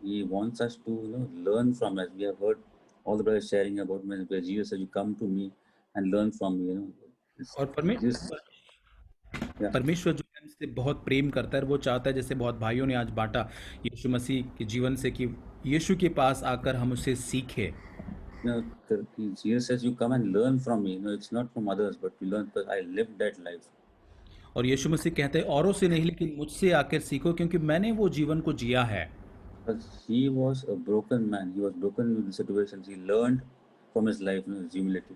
He wants us to learn from us. We have heard all the brothers sharing about when Jesus said, "You come to me and learn from me." और परमेश्वर जो है हमसे बहुत प्रेम करता है, वो चाहता है, जैसे बहुत भाइयों ने आज बांटा यीशु मसीह के जीवन से, कि यीशु के पास आकर हम उससे सीखे। Jesus says, "You come and learn from me." It's not from others, but we learn because I lived that life. और यीशु मसीह कहते हैं औरों से नहीं लेकिन मुझसे आकर सीखो, क्योंकि मैंने वो जीवन को जिया है। He was a broken man. He was broken with the situations. He learned from his life, his humility.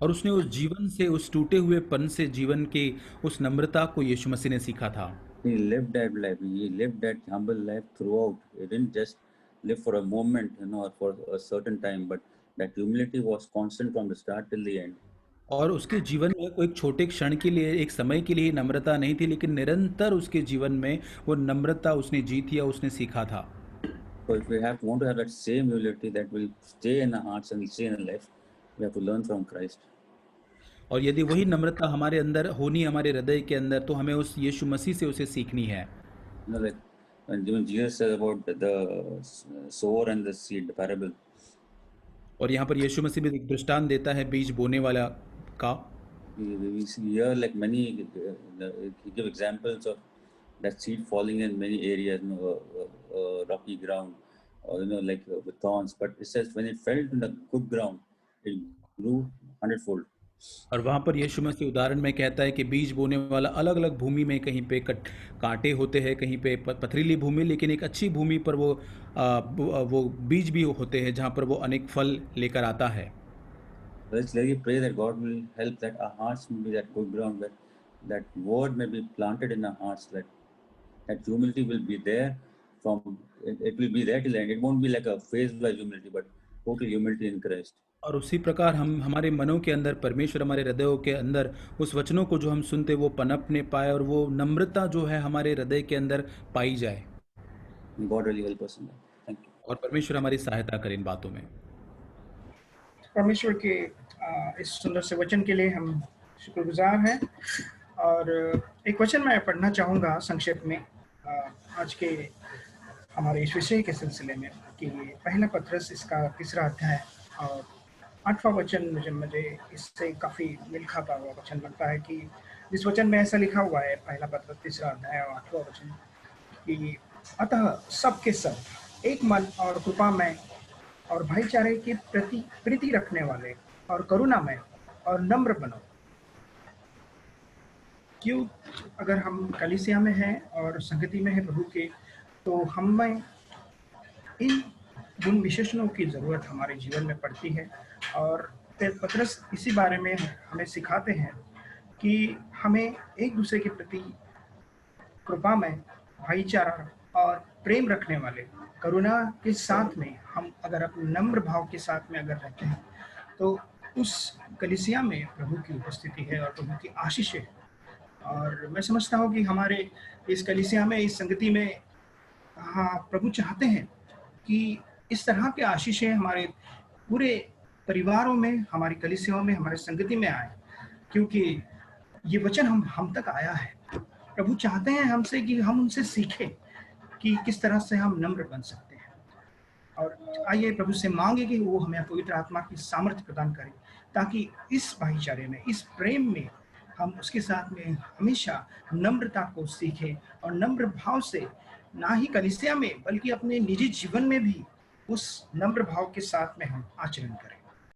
और उसने उस जीवन से, उस टूटे हुए पन से, जीवन के उस नम्रता को यीशु मसीह ने सीखा था। He lived that life. He lived that humble life throughout. He didn't just live for a moment, or for a certain time, but that humility was constant from the start till the end. और उसके जीवन में कोई एक छोटे क्षण के लिए, एक समय के लिए नम्रता नहीं थी, लेकिन निरंतर उसके जीवन में वो नम्रता उसने जीत या उसने सीखा था। So if we want to have that same humility that will stay in our hearts and stay in our life, we have to learn from Christ. और यदि वही नम्रता हमारे अंदर होनी, हमारे हृदय के अंदर, तो हमें उस यीशु मसीह से उसे सीखनी है। Like when Jesus says about the sower and the seed, the parable. और यहाँ पर यीशु मसीह भी एक दृष्टांत देता है बीज बोने वाला का। We see here like many, he give examples of that seed falling in many areas, rocky ground, or like with thorns. But it says when it fell in the good ground, it grew 100-fold. और वहाँ पर यीशु मसीह उदाहरण में कहता है कि बीज बोने वाला अलग अलग भूमि में, कहीं पे कांटे होते हैं, कहीं पे पथरीली भूमि, लेकिन एक अच्छी भूमि पर वो बीज भी होते हैं जहाँ पर वो अनेक फल लेकर आता है। Let's really pray that God will help that our hearts will be that good ground, where that word may be planted in our hearts, that humility will be there it will be there till the end. It won't be like a phase-wise humility, but total humility in Christ. और उसी प्रकार हम हमारे मनों के अंदर, परमेश्वर हमारे हृदयों के अंदर उस वचनों को जो हम सुनते वो पनपने पाए, और वो नम्रता जो है हमारे हृदय के अंदर पाई जाए। God really help us in that. Thank you. और परमेश्वर हमारी सहायता करे इन बातों में। परमेश्वर के इस सुंदर से वचन के लिए हम शुक्रगुजार हैं। और एक वचन मैं पढ़ना चाहूँगा संक्षेप में आज के हमारे इस विषय के सिलसिले में, कि पहला पत्रस इसका 3 अध्याय और 8वां वचन मुझे इससे काफ़ी मिल खाता हुआ वचन लगता है। कि इस वचन में ऐसा लिखा हुआ है, पहला पत्रस 3 अध्याय और 8वां वचन, कि अतः सबके सब एक मन और कृपा में और भाईचारे की प्रीति रखने वाले और करुणामय और नम्र बनो। क्यों, अगर हम कलीसिया में हैं और संगति में हैं प्रभु के, तो हमें इन गुण विशेषणों की ज़रूरत हमारे जीवन में पड़ती है। और पत्रस इसी बारे में हमें सिखाते हैं कि हमें एक दूसरे के प्रति कृपा में, भाईचारा और प्रेम रखने वाले, करुणा के साथ में हम अगर अपने नम्र भाव के साथ में अगर रहते हैं, तो उस कलीसिया में प्रभु की उपस्थिति है और प्रभु की आशीष है। और मैं समझता हूँ कि हमारे इस कलीसिया में, इस संगति में, हाँ, प्रभु चाहते हैं कि इस तरह के आशीषें हमारे पूरे परिवारों में, हमारी कलीसियाओं में, हमारे संगति में आए, क्योंकि ये वचन हम तक आया है। प्रभु चाहते हैं हमसे कि हम उनसे सीखें कि किस तरह से हम नम्र बन सकते हैं। और आइए प्रभु से मांगे कि वो हमें पवित्र आत्मा की सामर्थ्य प्रदान करे, ताकि इस भाईचारे में, इस प्रेम में हम उसके साथ में हमेशा नम्रता को सीखें, और नम्र भाव से ना ही कलीसिया में बल्कि अपने निजी जीवन में भी उस नम्र भाव के साथ में हम आचरण करें।